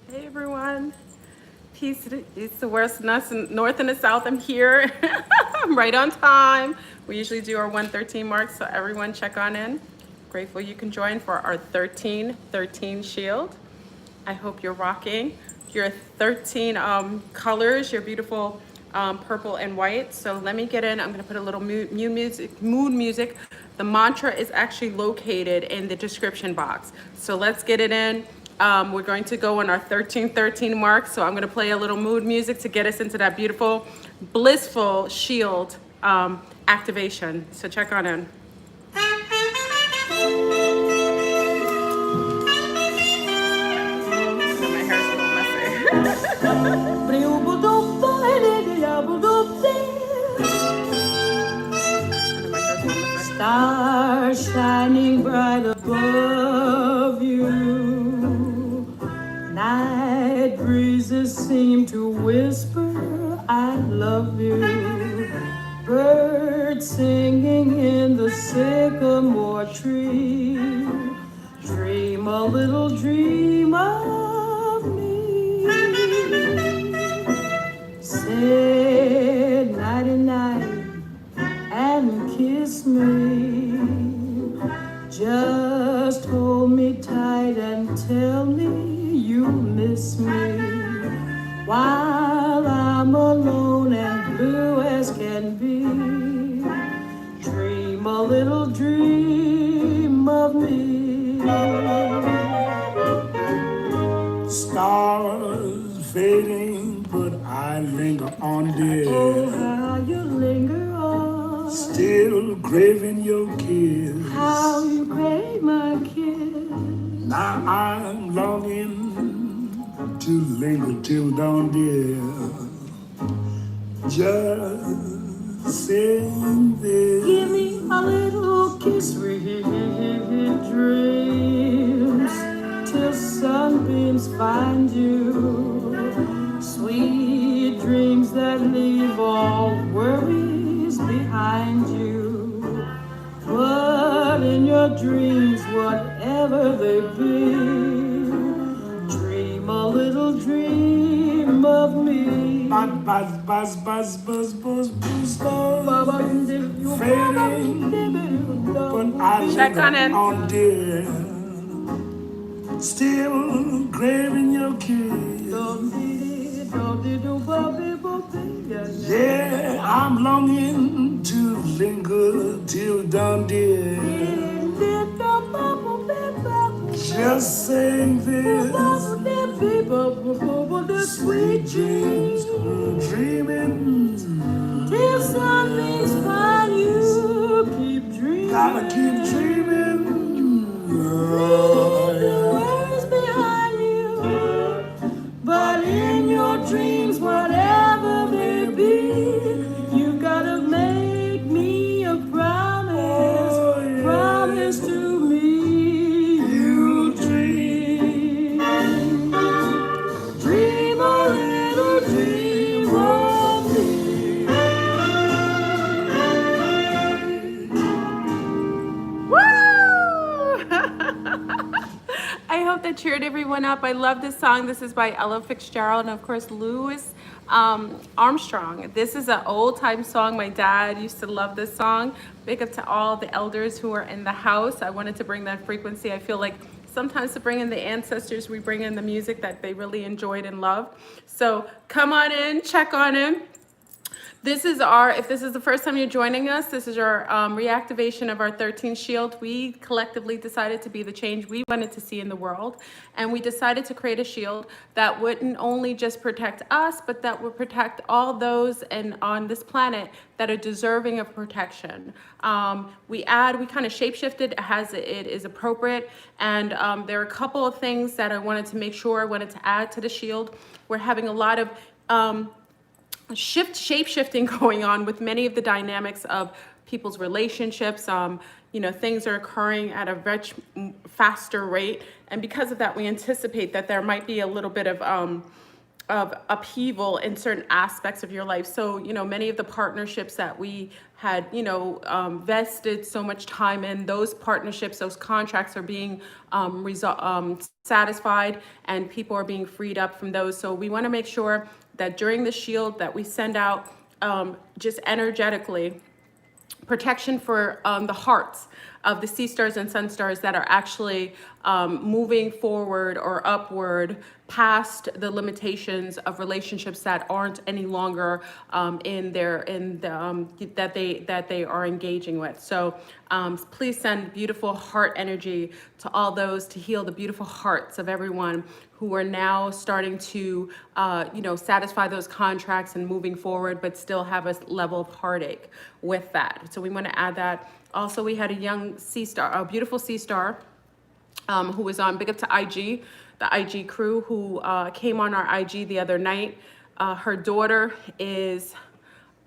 Hey everyone, peace to the east, the west, north and the south. I'm here. I'm right on time. We usually do our 113 mark, so everyone check on in. Grateful you can join for our 1313 shield. I hope you're rocking your 13 colors, your beautiful purple and white. So let me get in. I'm gonna put a little mood music. The mantra is actually located in the description box. So let's get it in. We're going to go on our 1313 mark. So I'm gonna play a little mood music to get us into that beautiful, blissful shield activation. So check on in. My hair's a little messy. Stars shining bright above you. Night breezes seem to whisper, I love you. Birds singing in the sycamore tree. Dream a little dream of me. Say nighty night and kiss me. Just hold me tight and tell me you miss me. While I'm alone and blue as can be. Dream a little dream of me. Stars fading, but I linger on, dear. Oh, how you linger on. Still craving your kiss. How you crave my kiss. Now I'm longing to linger till dawn, dear. Just saying this. Give me a little kiss, sweet dreams, till sunbeams find you. Sweet dreams that leave all worries behind you. But in your dreams, whatever they be, dream a little dream of me. Buzz, buzz, buzz, buzz, buzz, buzz, buzz. Fading, but I Check on in. linger on, dear. Still craving your kiss. Yeah, I'm longing to linger till dawn, dear. Just saying this. Sweet dreams, dreaming. Till sunbeams find you, keep dreaming. Gotta keep dreaming. Leave the worries behind you. But in your dreams, whatever they be, you gotta make me a promise. Oh, yeah. Promise to me, you dream. Dream a little dream of me. I hope that cheered everyone up. I love this song. This is by Ella Fitzgerald and of course Louis Armstrong. This is an old time song. My dad used to love this song. Big up to all the elders who are in the house. I wanted to bring that frequency. I feel like sometimes to bring in the ancestors, we bring in the music that they really enjoyed and loved. So come on in, check on in. This is our, if this is the first time you're joining us, this is our reactivation of our 13 shield. We collectively decided to be the change we wanted to see in the world. And we decided to create a shield that wouldn't only just protect us, but that would protect all those on this planet that are deserving of protection. We kind of shapeshifted as it is appropriate. And there are a couple of things that I wanted to make sure I wanted to add to the shield. We're having a lot of shape-shifting going on with many of the dynamics of people's relationships. Things are occurring at a much faster rate. And because of that, we anticipate that there might be a little bit of of upheaval in certain aspects of your life. So, you know, many of the partnerships that we had, you know, vested so much time in, those partnerships, those contracts are being satisfied, and people are being freed up from those. So we want to make sure that during the shield that we send out just energetically protection for the hearts of the sea stars and sun stars that are actually moving forward or upward past the limitations of relationships that aren't any longer that they are engaging with. So please send beautiful heart energy to all those to heal the beautiful hearts of everyone who are now starting to, you know, satisfy those contracts and moving forward, but still have a level of heartache with that. So we want to add that. Also, we had a young sea star, a beautiful sea star, who was on Big Up to IG, the IG crew, who came on our IG the other night. Her daughter is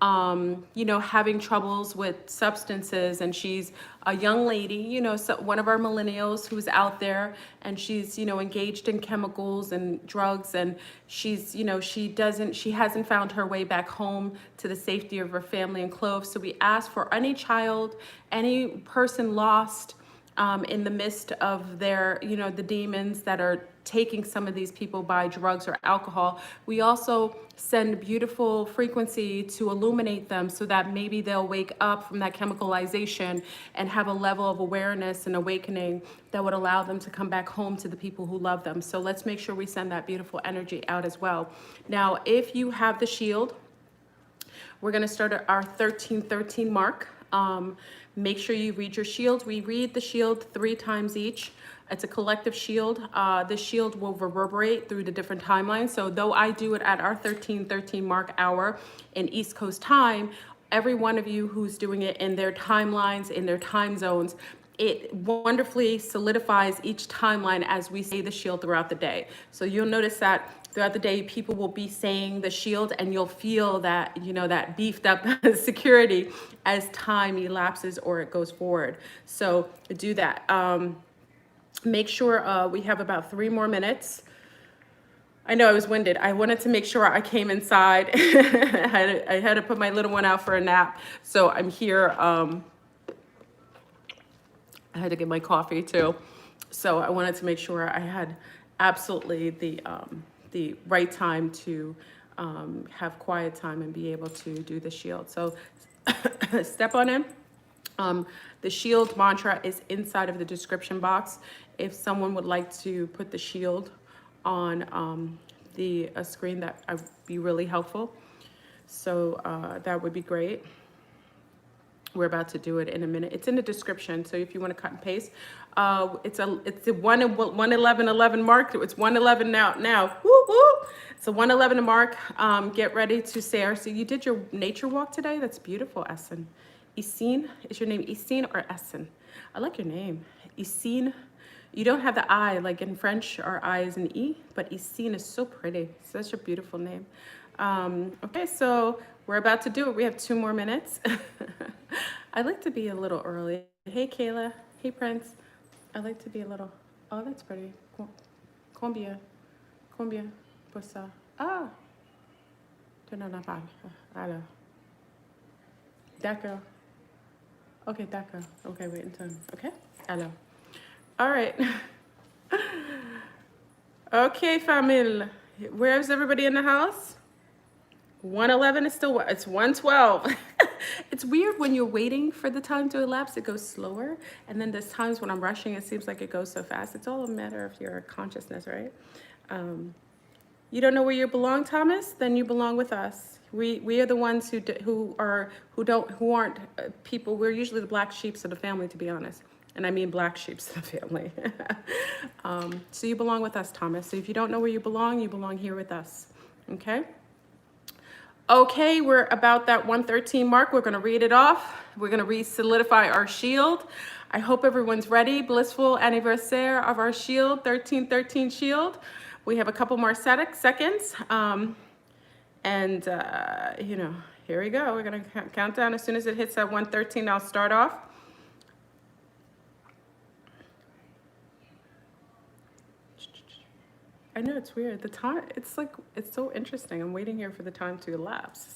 you know, having troubles with substances, and she's a young lady, you know, so one of our millennials who's out there, and she's, you know, engaged in chemicals and drugs, and she's, you know, she hasn't found her way back home to the safety of her family and clothes. So we ask for any child, any person lost in the midst of their, you know, the demons that are taking some of these people by drugs or alcohol. We also send beautiful frequency to illuminate them so that maybe they'll wake up from that chemicalization and have a level of awareness and awakening that would allow them to come back home to the people who love them. So let's make sure we send that beautiful energy out as well. Now, if you have the shield, we're going to start at our 1313 mark. Make sure you read your shield. We read the shield 3 times each. It's a collective shield. The shield will reverberate through the different timelines. So though I do it at our 1313 mark hour in East Coast time, every one of you who's doing it in their timelines, in their time zones, it wonderfully solidifies each timeline as we say the shield throughout the day. So you'll notice that throughout the day, people will be saying the shield, and you'll feel that, you know, that beefed up security as time elapses or it goes forward. So do that. Make sure we have about 3 more minutes. I know I was winded. I wanted to make sure I came inside. I had to put my little one out for a nap. So I'm here. I had to get my coffee too. So I wanted to make sure I had absolutely the right time to have quiet time and be able to do the shield. So step on in. The shield mantra is inside of the description box. If someone would like to put the shield on the screen, that would be really helpful. So that would be great. We're about to do it in a minute. It's in the description, so if you want to cut and paste, it's a 1:11 mark. It's 1:11 now. Woo woo! It's a 1:11 mark. Get ready to say our. So you did your nature walk today. That's beautiful, Essen. Isine, is your name Isine or Essen? I like your name, Isine. You don't have the I like in French. Our I is an E, but Isine is so pretty. Such a beautiful name. Okay, so we're about to do it. We have 2 more minutes. I like to be a little early. Hey, Kayla. Hey, Prince. I like to be a little. Oh, that's pretty. Combien pour ça? Ah, tu n'en as pas. Alors. D'accord. Okay, d'accord. Okay, wait until. Okay. Alors. All right. Okay, famille. Where's everybody in the house? 1:11 is still, it's 1:12. It's weird when you're waiting for the time to elapse, it goes slower. And then there's times when I'm rushing, it seems like it goes so fast. It's all a matter of your consciousness, right? You don't know where you belong, Thomas? Then you belong with us. We are the ones who aren't people. We're usually the black sheeps of the family, to be honest. And I mean black sheeps of the family. So you belong with us, Thomas. So if you don't know where you belong here with us. Okay? Okay, we're about that 1:13 mark. We're going to read it off. We're going to re-solidify our shield. I hope everyone's ready. Blissful anniversaire of our shield, 1313 shield. We have a couple more seconds. You know, here we go. We're going to count down. As soon as it hits at 1:13, I'll start off. I know it's weird. The time, it's like, it's so interesting. I'm waiting here for the time to elapse.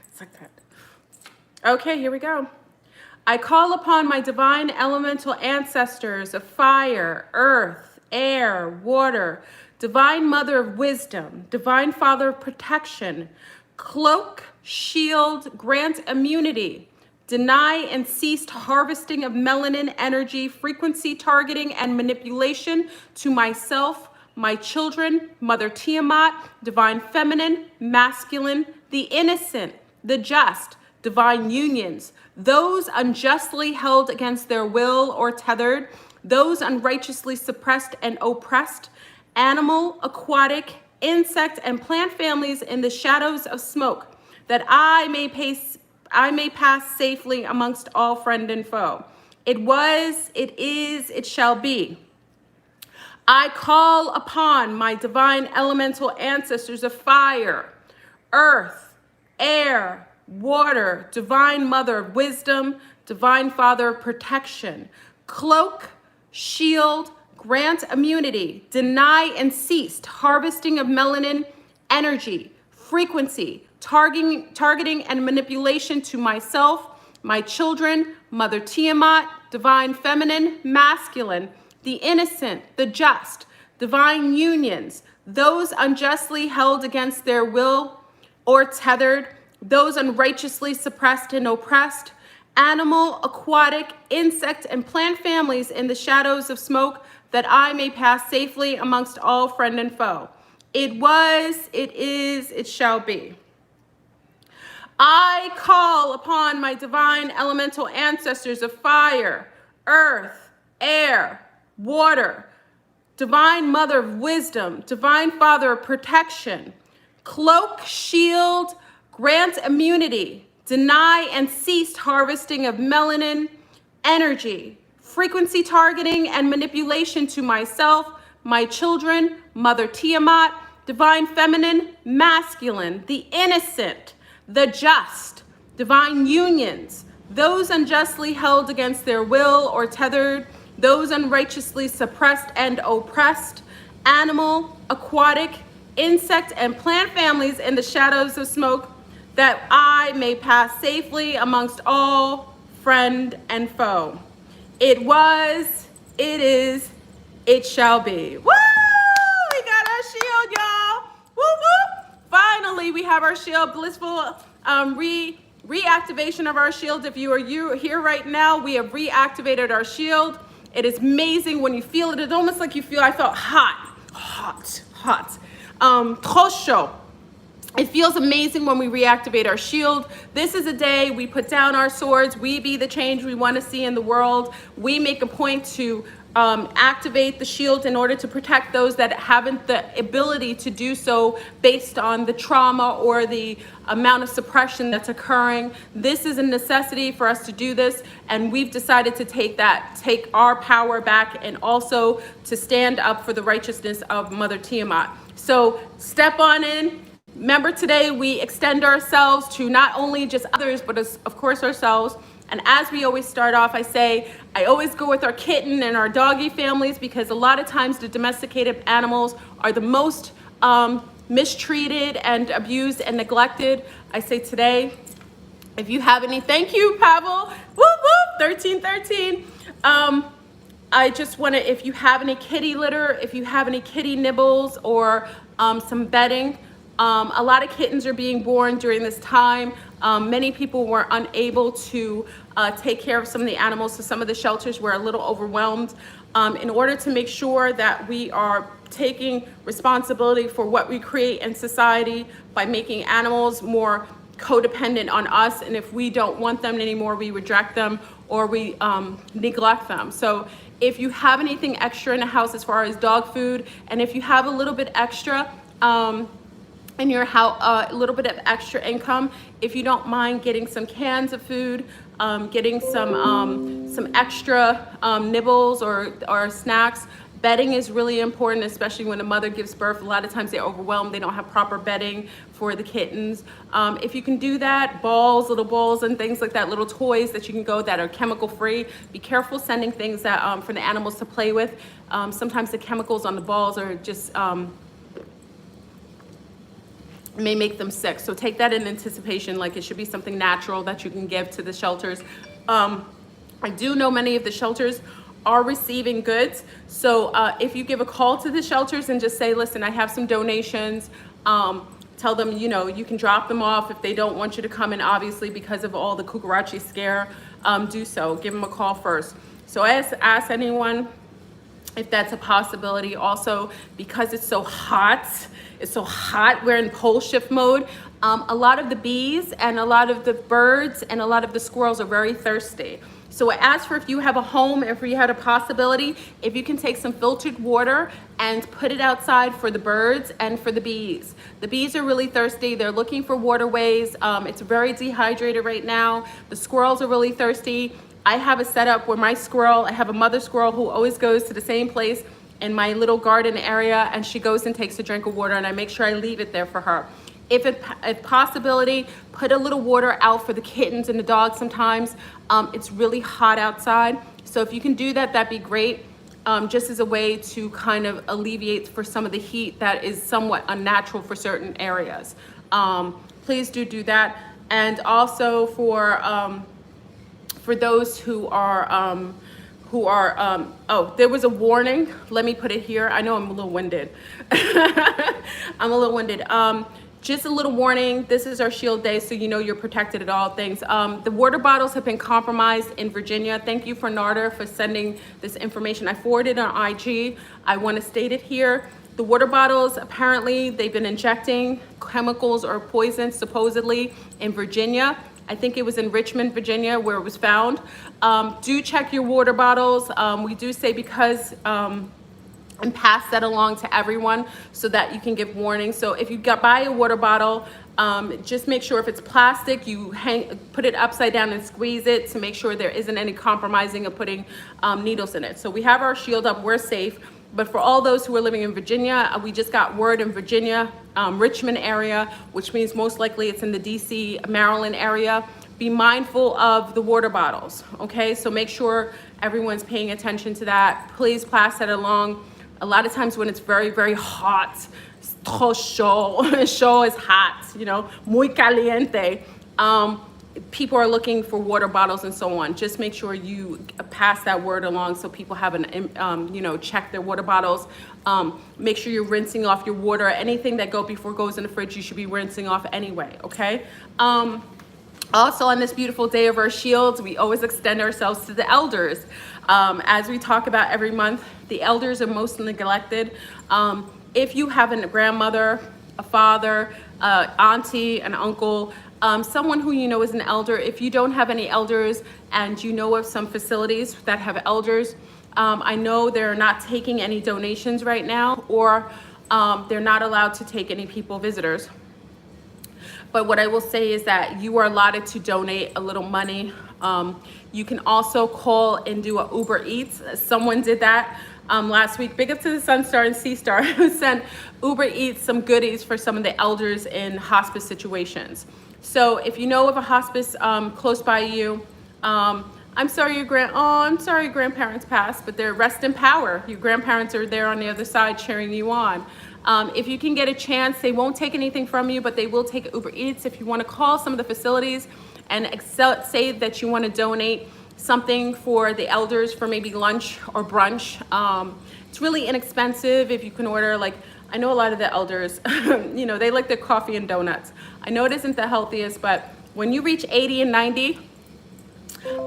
It's like that. Okay, here we go. I call upon my divine elemental ancestors of fire, earth, air, water, divine mother of wisdom, divine father of protection, cloak, shield, grant immunity, deny and cease harvesting of melanin energy, frequency targeting and manipulation to myself, my children, Mother Tiamat, divine feminine, masculine, the innocent, the just, divine unions, those unjustly held against their will or tethered, those unrighteously suppressed and oppressed, animal, aquatic, insect, and plant families in the shadows of smoke, that I may pass safely amongst all friend and foe. It was, it is, it shall be. I call upon my divine elemental ancestors of fire, earth, air, water, divine mother of wisdom, divine father of protection, cloak, shield, grant immunity, deny and cease harvesting of melanin energy, frequency, targeting and manipulation to myself, my children, Mother Tiamat, divine feminine, masculine, the innocent, the just, divine unions, those unjustly held against their will or tethered, those unrighteously suppressed and oppressed, animal, aquatic, insect, and plant families in the shadows of smoke, that I may pass safely amongst all friend and foe. It was, it is, it shall be. I call upon my divine elemental ancestors of fire, earth, air, water, divine mother of wisdom, divine father of protection, cloak, shield, grant immunity, deny and cease harvesting of melanin energy, frequency targeting and manipulation to myself, my children, Mother Tiamat, divine feminine, masculine, the innocent, the just, divine unions, those unjustly held against their will or tethered, those unrighteously suppressed and oppressed, animal, aquatic, insect, and plant families in the shadows of smoke, that I may pass safely amongst all friend and foe. It was, it is, it shall be. Woo! We got our shield, y'all. Woo woo! Finally, we have our shield. Blissful reactivation of our shield. If you are here right now, we have reactivated our shield. It is amazing when you feel it. It's almost like you feel, I felt hot. Trop chaud. It feels amazing when we reactivate our shield. This is a day we put down our swords. We be the change we want to see in the world. We make a point to activate the shield in order to protect those that haven't the ability to do so based on the trauma or the amount of suppression that's occurring. This is a necessity for us to do this, and we've decided to take our power back and also to stand up for the righteousness of Mother Tiamat. So step on in. Remember, today we extend ourselves to not only just others, but of course ourselves. And as we always start off, I always go with our kitten and our doggy families, because a lot of times the domesticated animals are the most mistreated and abused and neglected. I say today, if you have any, thank you, Pavel, whoop whoop, 1313. I just want to, if you have any kitty litter, if you have any kitty nibbles or some bedding, a lot of kittens are being born during this time. Many people were unable to take care of some of the animals, so some of the shelters were a little overwhelmed. In order to make sure that we are taking responsibility for what we create in society by making animals more codependent on us, and if we don't want them anymore, we reject them or we neglect them. So if you have anything extra in the house as far as dog food, and if you have a little bit extra in your house, a little bit of extra income, if you don't mind getting some cans of food, getting some extra nibbles or snacks, Bedding is really important, especially when a mother gives birth. A lot of times they're overwhelmed. They don't have proper bedding for the kittens. If you can do that, balls, little balls and things like that, little toys that you can go that are chemical free. Be careful sending things that for the animals to play with. Sometimes the chemicals on the balls are just may make them sick. So take that in anticipation, like it should be something natural that you can give to the shelters. I do know many of the shelters are receiving goods. So if you give a call to the shelters and just say, listen, I have some donations, tell them, you know, you can drop them off. If they don't want you to come in, obviously, because of all the cucarachi scare, do so. Give them a call first. So ask anyone if that's a possibility. Also, because it's so hot, we're in pole shift mode. A lot of the bees and a lot of the birds and a lot of the squirrels are very thirsty. So I asked for if you have a home, if you had a possibility, if you can take some filtered water and put it outside for the birds and for the bees. The bees are really thirsty. They're looking for waterways. It's very dehydrated right now. The squirrels are really thirsty. I have a setup where I have a mother squirrel who always goes to the same place in my little garden area, and she goes and takes a drink of water, and I make sure I leave it there for her. If possibility, put a little water out for the kittens and the dogs sometimes. It's really hot outside. So if you can do that, that'd be great. Just as a way to kind of alleviate for some of the heat that is somewhat unnatural for certain areas. Please do that. And also for those who are, oh, there was a warning. Let me put it here. I know I'm a little winded. I'm a little winded. Just a little warning, this is our shield day, so you know you're protected at all things. The water bottles have been compromised in Virginia. Thank you for Narda for sending this information. I forwarded on IG. I want to state it here. The water bottles, apparently they've been injecting chemicals or poisons supposedly in Virginia. I think it was in Richmond, Virginia, where it was found. Do check your water bottles. We do say because, and pass that along to everyone so that you can give warning. So if you buy a water bottle, just make sure if it's plastic, you put it upside down and squeeze it to make sure there isn't any compromising of putting needles in it. So we have our shield up, we're safe. But for all those who are living in Virginia, we just got word in Virginia, Richmond area, which means most likely it's in the DC, Maryland area. Be mindful of the water bottles, okay? So make sure everyone's paying attention to that. Please pass that along. A lot of times when it's very, very hot, show is hot, you know, muy caliente. People are looking for water bottles and so on. Just make sure you pass that word along so people have you know, check their water bottles. Make sure you're rinsing off your water. Anything that goes in the fridge, you should be rinsing off anyway, okay? Also on this beautiful day of our shields, we always extend ourselves to the elders. As we talk about every month, the elders are most neglected. If you have a grandmother, a father, auntie, an uncle, someone who you know is an elder, if you don't have any elders and you know of some facilities that have elders, I know they're not taking any donations right now, or they're not allowed to take any visitors. But what I will say is that you are allotted to donate a little money. You can also call and do a Uber Eats. Someone did that last week. Big up to the Sun Star and Sea Star who sent Uber Eats some goodies for some of the elders in hospice situations. So if you know of a hospice close by you, I'm sorry your grandparents passed, but they're rest in power. Your grandparents are there on the other side cheering you on. If you can get a chance, they won't take anything from you, but they will take Uber Eats. If you want to call some of the facilities and say that you want to donate something for the elders for maybe lunch or brunch. It's really inexpensive if you can order, like, I know a lot of the elders, you know, they like their coffee and donuts. I know it isn't the healthiest, but when you reach 80 and 90,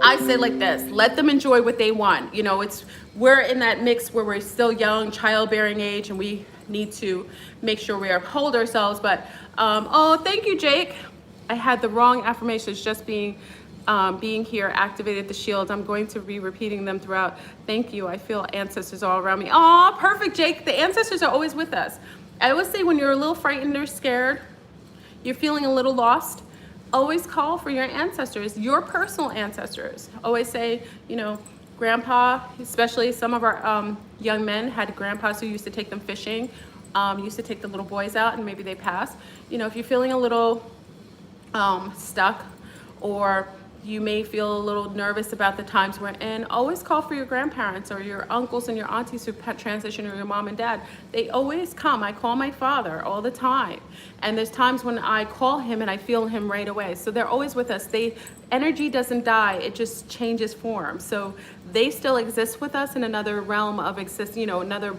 I say like this, let them enjoy what they want. You know, we're in that mix where we're still young, childbearing age, and we need to make sure we uphold ourselves. But oh, thank you, Jake. I had the wrong affirmations just being here, activated the shield. I'm going to be repeating them throughout. Thank you. I feel ancestors all around me. Oh, perfect, Jake. The ancestors are always with us. I always say when you're a little frightened or scared, you're feeling a little lost, always call for your ancestors, your personal ancestors. Always say, you know, Grandpa, especially some of our young men had grandpas who used to take them fishing, used to take the little boys out, and maybe they passed. You know, if you're feeling a little stuck, or you may feel a little nervous about the times we're in, always call for your grandparents or your uncles and your aunties who transition, or your mom and dad. They always come. I call my father all the time, and there's times when I call him and I feel him right away. So they're always with us. Energy doesn't die, it just changes form. So they still exist with us in another realm of another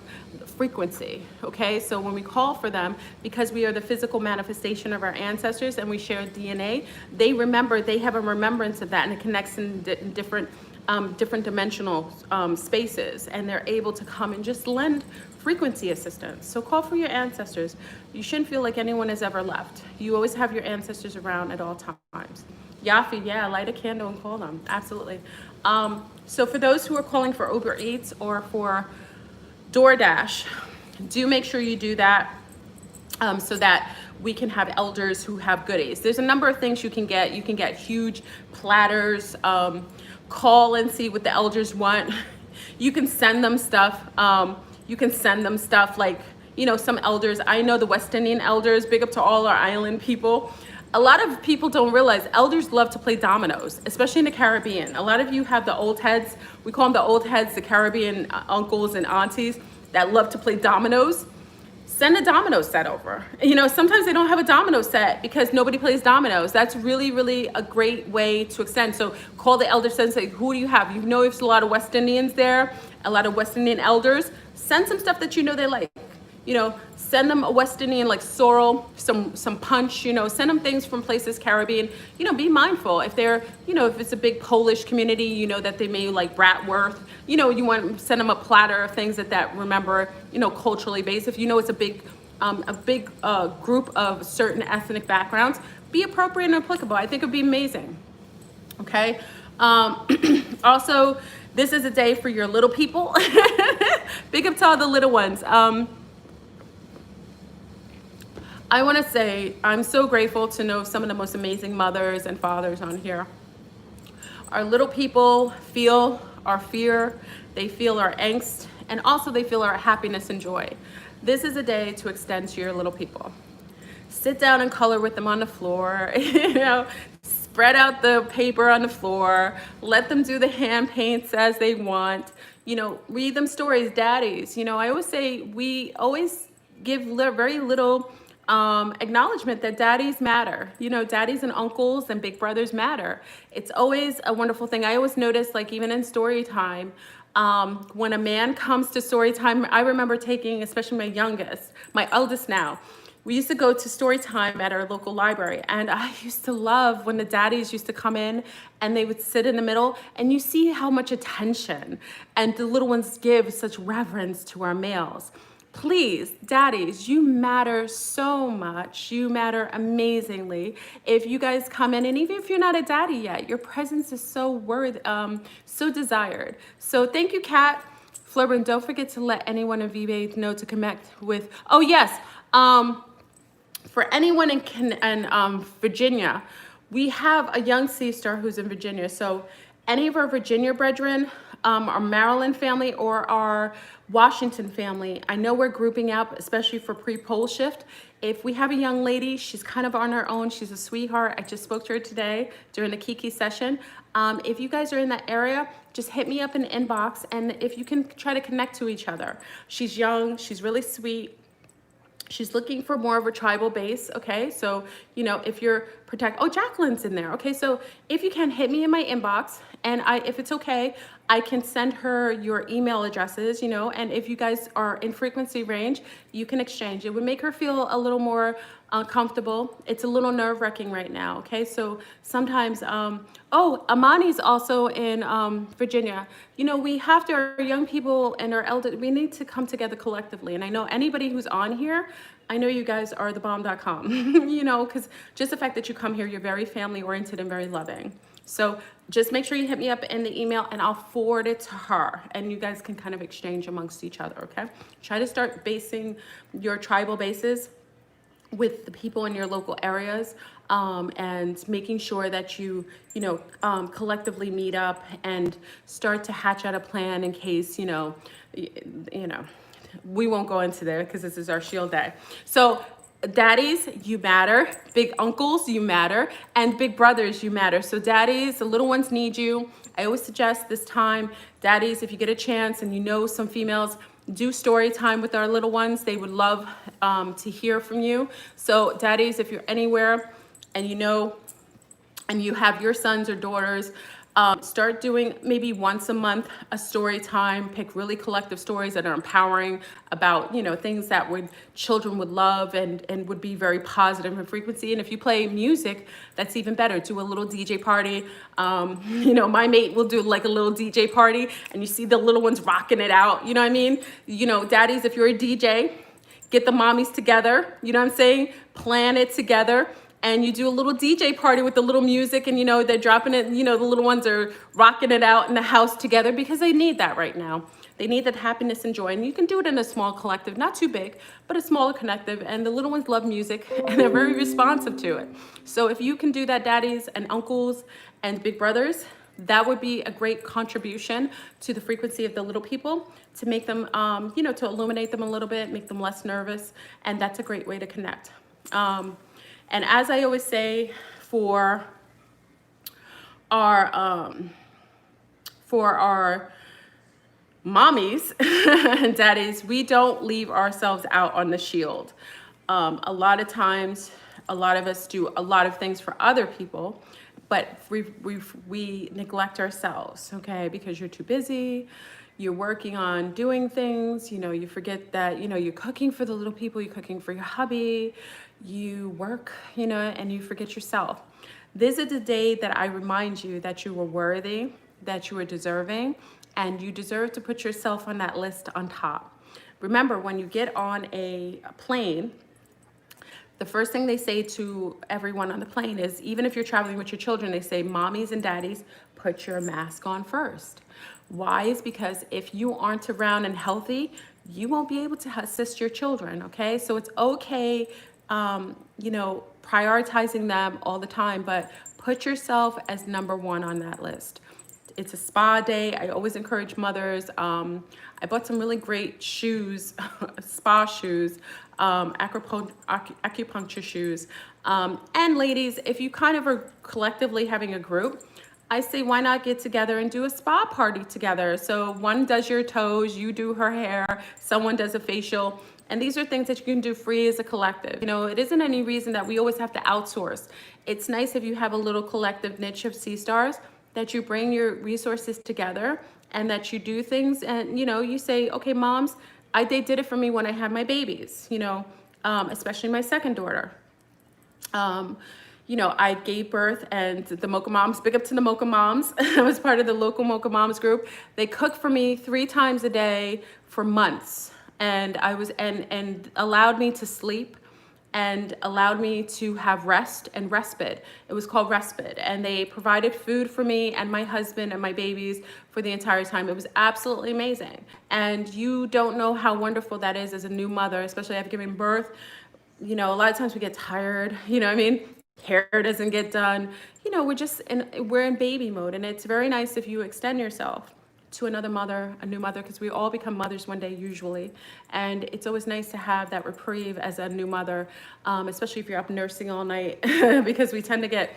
frequency. Okay, so when we call for them, because we are the physical manifestation of our ancestors and we share DNA, they have a remembrance of that, and it connects in different dimensional spaces, and they're able to come and just lend frequency assistance. So call for your ancestors. You shouldn't feel like anyone has ever left. You always have your ancestors around at all times. Yafi, yeah, light a candle and call them. Absolutely. So for those who are calling for Uber Eats or for DoorDash, do make sure you do that, so that we can have elders who have goodies. There's a number of things you can get. You can get huge platters. Call and see what the elders want. You can send them stuff. Like, some elders. I know the West Indian elders, big up to all our island people. A lot of people don't realize elders love to play dominoes, especially in the Caribbean. A lot of you have the old heads. We call them the old heads, the Caribbean uncles and aunties that love to play dominoes. Send a domino set over. Sometimes they don't have a domino set because nobody plays dominoes. That's really, really a great way to extend. So call the elders and say, who do you have? There's a lot of West Indians there, a lot of West Indian elders. Send some stuff that they like. Send them a West Indian like sorrel, some punch, send them things from places Caribbean. Be mindful if they're, if it's a big Polish community, that they may like bratwurst, you want to send them a platter of things that remember, culturally based. If it's a big group of certain ethnic backgrounds, be appropriate and applicable. I think it'd be amazing. Okay. Also, this is a day for your little people. Big up to all the little ones. I want to say I'm so grateful to know some of the most amazing mothers and fathers on here. Our little people feel our fear, they feel our angst, and also they feel our happiness and joy. This is a day to extend to your little people. Sit down and color with them on the floor, spread out the paper on the floor, let them do the hand paints as they want, read them stories, daddies. I always say we always give very little acknowledgement that daddies matter. Daddies and uncles and big brothers matter. It's always a wonderful thing. I always notice, like even in story time, when a man comes to story time, I remember taking, especially my eldest now, we used to go to story time at our local library, and I used to love when the daddies used to come in and they would sit in the middle, and you see how much attention and the little ones give such reverence to our males. Please, daddies, you matter so much. You matter amazingly. If you guys come in, and even if you're not a daddy yet, your presence is so so desired. So thank you, Kat. Flurban, don't forget to let anyone in VBA know to connect with. Oh yes, for anyone in Virginia, we have a young sea star who's in Virginia. So any of our Virginia brethren, our Maryland family, or our Washington family, I know we're grouping up, especially for pre-pole shift. If we have a young lady, she's kind of on her own. She's a sweetheart. I just spoke to her today during the Kiki session. If you guys are in that area, just hit me up in the inbox, and if you can try to connect to each other. She's young. She's really sweet. She's looking for more of a tribal base, okay? So, if you're Jacqueline's in there, okay? So if you can, hit me in my inbox, and if it's okay, I can send her your email addresses, and if you guys are in frequency range, you can exchange. It would make her feel a little more comfortable. It's a little nerve-wracking right now, okay? So sometimes, Amani's also in Virginia. We have to, our young people and our elders, we need to come together collectively. And I know anybody who's on here, I know you guys are thebomb.com, because just the fact that you come here, you're very family-oriented and very loving. So just make sure you hit me up in the email, and I'll forward it to her, and you guys can kind of exchange amongst each other, okay? Try to start basing your tribal bases with the people in your local areas, and making sure that collectively meet up and start to hatch out a plan in case, you know, we won't go into there because this is our shield day. So daddies, you matter. Big uncles, you matter. And big brothers, you matter. So daddies, the little ones need you. I always suggest this time, daddies, if you get a chance and you know some females, do story time with our little ones. They would love to hear from you. So daddies, if you're anywhere and and you have your sons or daughters, start doing maybe once a month a story time. Pick really collective stories that are empowering about, things that children would love and would be very positive in frequency. And if you play music, that's even better. Do a little DJ party. My mate will do like a little DJ party and you see the little ones rocking it out. You know what I mean? Daddies, if you're a DJ, get the mommies together. You know what I'm saying? Plan it together. And you do a little DJ party with the little music and, they're dropping it, the little ones are rocking it out in the house together because they need that right now. They need that happiness and joy. And you can do it in a small collective, not too big, but a smaller collective. And the little ones love music and they're very responsive to it. So if you can do that, daddies and uncles and big brothers, that would be a great contribution to the frequency of the little people to make them, to illuminate them a little bit, make them less nervous. And that's a great way to connect. And as I always say, for our mommies and daddies, we don't leave ourselves out on the shield. A lot of times, a lot of us do a lot of things for other people, but we neglect ourselves, okay? Because you're too busy, you're working on doing things, you forget that, you're cooking for the little people, you're cooking for your hubby, you work, and you forget yourself. This is the day that I remind you that you were worthy, that you were deserving, and you deserve to put yourself on that list on top. Remember, when you get on a plane, the first thing they say to everyone on the plane is, even if you're traveling with your children, they say, mommies and daddies, put your mask on first. Why? Is because if you aren't around and healthy, you won't be able to assist your children, okay? So it's okay, prioritizing them all the time, but put yourself as number one on that list. It's a spa day. I always encourage mothers. I bought some really great shoes, spa shoes, acupuncture shoes. And ladies, if you kind of are collectively having a group, I say, why not get together and do a spa party together? So one does your toes, you do her hair, someone does a facial. And these are things that you can do free as a collective. It isn't any reason that we always have to outsource. It's nice if you have a little collective niche of sea stars that you bring your resources together and that you do things and, you say, okay, moms, they did it for me when I had my babies, especially my second daughter. I gave birth and the Mocha Moms, big up to the Mocha Moms. I was part of the local Mocha Moms group. They cooked for me 3 times a day for months. And I was, and allowed me to sleep and allowed me to have rest and respite. It was called respite. And they provided food for me and my husband and my babies for the entire time. It was absolutely amazing. And you don't know how wonderful that is as a new mother, especially after giving birth. A lot of times we get tired, hair doesn't get done. We're in baby mode, and it's very nice if you extend yourself to another mother, a new mother, because we all become mothers one day usually. And it's always nice to have that reprieve as a new mother, especially if you're up nursing all night, because we tend to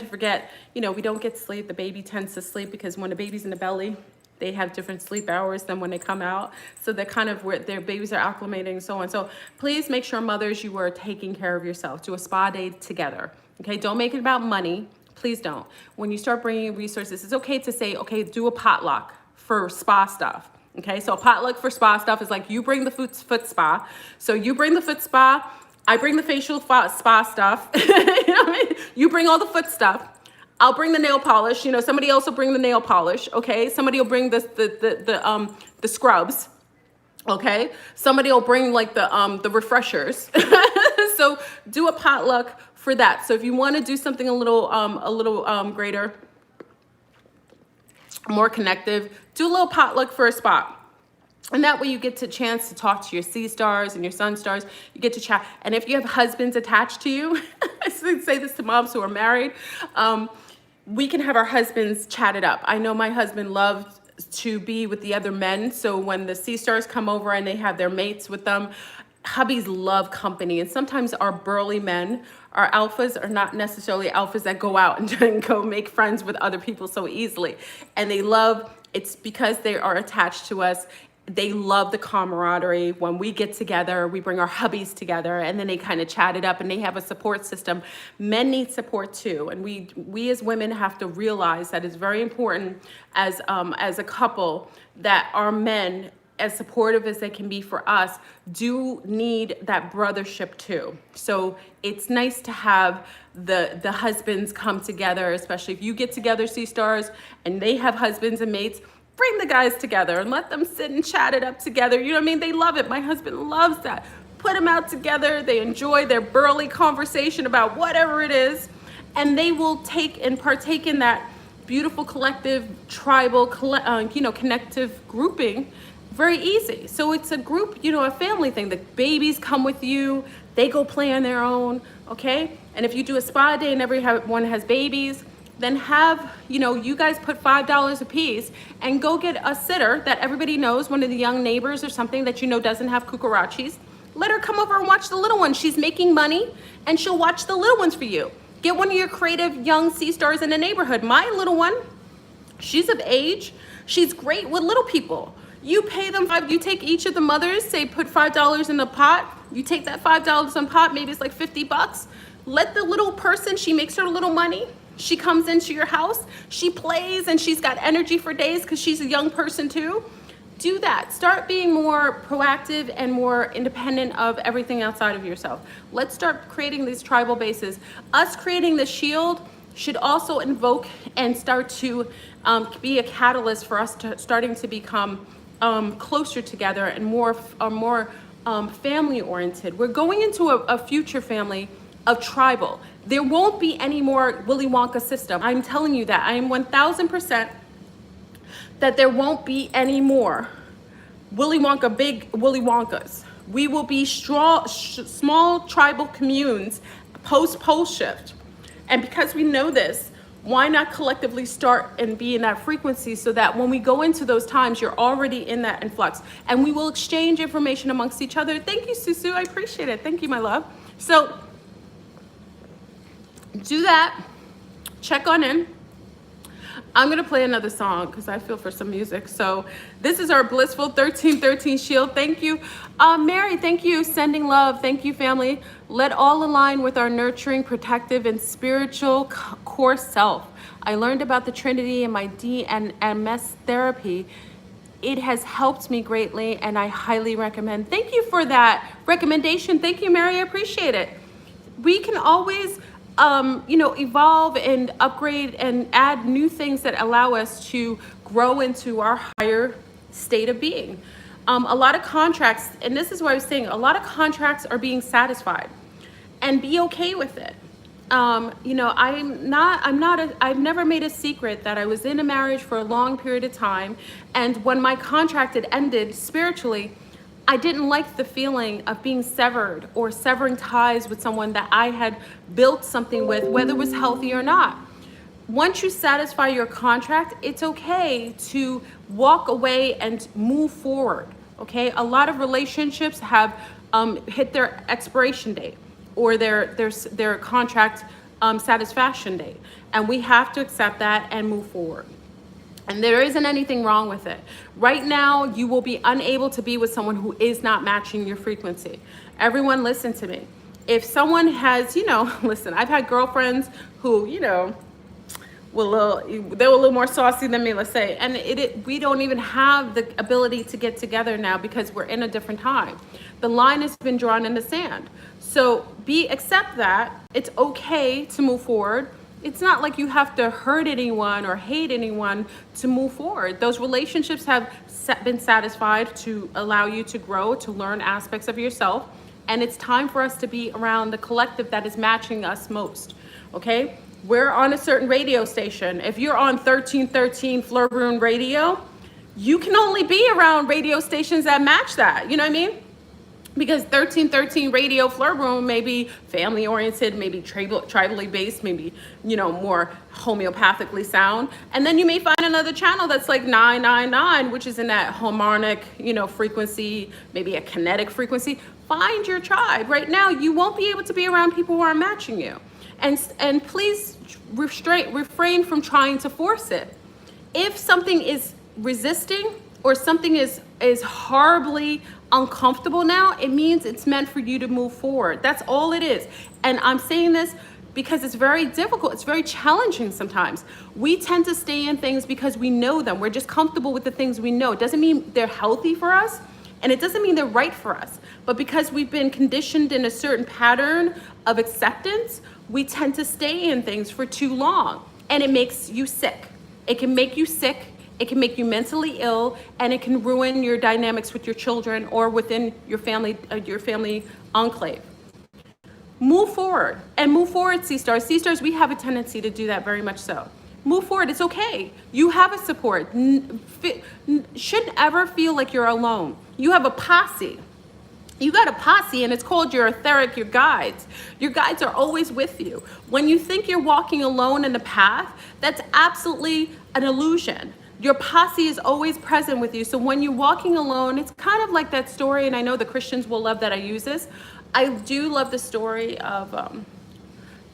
forget, we don't get sleep. The baby tends to sleep because when the baby's in the belly, they have different sleep hours than when they come out. So they're kind of where their babies are acclimating and so on. So please make sure, mothers, you are taking care of yourself. Do a spa day together. Okay, don't make it about money. Please don't. When you start bringing resources, it's okay to say, okay, do a potluck for spa stuff. Okay, so a potluck for spa stuff is like you bring the foot spa. So you bring the foot spa, I bring the facial spa stuff. You know what I mean? You bring all the foot stuff. I'll bring the nail polish. Somebody else will bring the nail polish. Okay, somebody will bring the scrubs. Okay, somebody will bring like the refreshers. So do a potluck for that. So if you want to do something a little greater, more connective, do a little potluck for a spot. And that way you get a chance to talk to your sea stars and your sun stars. You get to chat. And if you have husbands attached to you, I say this to moms who are married, we can have our husbands chat it up. I know my husband loved to be with the other men. So when the sea stars come over and they have their mates with them, hubbies love company. And sometimes our burly men, our alphas, are not necessarily alphas that go out and go make friends with other people so easily. And they love, it's because they are attached to us. They love the camaraderie. When we get together, we bring our hubbies together, and then they kind of chat it up, and they have a support system. Men need support too, and we as women have to realize that it's very important as a couple that our men, as supportive as they can be for us, do need that brothership too. So it's nice to have the husbands come together, especially if you get together, sea stars, and they have husbands and mates. Bring the guys together and let them sit and chat it up together. You know what I mean? They love it. My husband loves that. Put them out together. They enjoy their burly conversation about whatever it is. And they will take and partake in that beautiful collective, tribal, connective grouping very easy. So it's a group, a family thing. The babies come with you. They go play on their own, okay? And if you do a spa day and everyone has babies, then have, you guys put $5 a piece and go get a sitter that everybody knows, one of the young neighbors or something that doesn't have cucarachis. Let her come over and watch the little ones. She's making money and she'll watch the little ones for you. Get one of your creative young sea stars in the neighborhood. My little one, she's of age. She's great with little people. You pay them you take each of the mothers, say put $5 in the pot. You take that $5 in the pot, maybe it's like $50. Let the little person, she makes her little money. She comes into your house, she plays, and she's got energy for days because she's a young person too. Do that. Start being more proactive and more independent of everything outside of yourself. Let's start creating these tribal bases. Us creating the shield should also invoke and start to be a catalyst for us to starting to become closer together and more family oriented. We're going into a future family of tribal. There won't be any more Willy Wonka system. I'm telling you that. I am 1000% that there won't be any more big Willy Wonkas. We will be small tribal communes post-pole shift. And because we know this, why not collectively start and be in that frequency so that when we go into those times, you're already in that influx. And we will exchange information amongst each other. Thank you, Susu. I appreciate it. Thank you, my love. So do that. Check on in. I'm going to play another song because I feel for some music. So this is our Blissful 1313 Shield. Thank you. Mary, thank you. Sending love. Thank you, family. Let all align with our nurturing, protective, and spiritual core self. I learned about the Trinity in my DMS therapy. It has helped me greatly, and I highly recommend. Thank you for that recommendation. Thank you, Mary. I appreciate it. We can always evolve and upgrade and add new things that allow us to grow into our higher state of being. A lot of contracts, and this is what I was saying, a lot of contracts are being satisfied, and be okay with it. I've never made a secret that I was in a marriage for a long period of time, and when my contract had ended spiritually, I didn't like the feeling of being severed or severing ties with someone that I had built something with, whether it was healthy or not. Once you satisfy your contract, it's okay to walk away and move forward, okay? A lot of relationships have hit their expiration date or their contract satisfaction date, and we have to accept that and move forward. And there isn't anything wrong with it. Right now, you will be unable to be with someone who is not matching your frequency. Everyone, listen to me. If someone has, listen, I've had girlfriends who, they were a little more saucy than me, let's say. And we don't even have the ability to get together now because we're in a different time. The line has been drawn in the sand. So accept that. It's okay to move forward. It's not like you have to hurt anyone or hate anyone to move forward. Those relationships have been satisfied to allow you to grow, to learn aspects of yourself. And it's time for us to be around the collective that is matching us most, okay? We're on a certain radio station. If you're on 1313 Fleur Brune Radio, you can only be around radio stations that match that. You know what I mean? Because 1313 Radio Flirt Room may be family oriented, maybe tribally based, maybe, you know, more homeopathically sound. And then you may find another channel that's like 999, which is in that harmonic, you know, frequency, maybe a kinetic frequency. Find your tribe. Right now, you won't be able to be around people who are matching you. And please refrain from trying to force it. If something is resisting or something is horribly uncomfortable now, it means it's meant for you to move forward. That's all it is. And I'm saying this because it's very difficult. It's very challenging sometimes. We tend to stay in things because we know them. We're just comfortable with the things we know. It doesn't mean they're healthy for us, and it doesn't mean they're right for us. But because we've been conditioned in a certain pattern of acceptance, we tend to stay in things for too long, and it makes you sick. It can make you sick. It can make you mentally ill, and it can ruin your dynamics with your children or within your family enclave. Move forward, and move forward, Sea Stars. Sea Stars, we have a tendency to do that very much so. Move forward, it's okay. You have a support. Shouldn't ever feel like you're alone. You have a posse. You got a posse, and it's called your etheric, your guides. Your guides are always with you. When you think you're walking alone in the path, that's absolutely an illusion. Your posse is always present with you. So when you're walking alone, it's kind of like that story, and I know the Christians will love that I use this. I do love the story of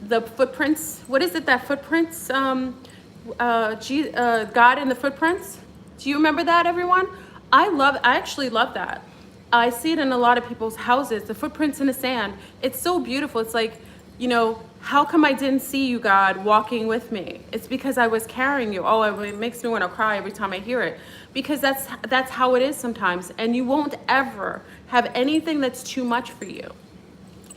the footprints. What is it, that footprints? God in the footprints? Do you remember that, everyone? I actually love that. I see it in a lot of people's houses, the footprints in the sand. It's so beautiful. It's like, you know, how come I didn't see you, God, walking with me? It's because I was carrying you. Oh, it makes me want to cry every time I hear it. Because that's how it is sometimes. And you won't ever have anything that's too much for you.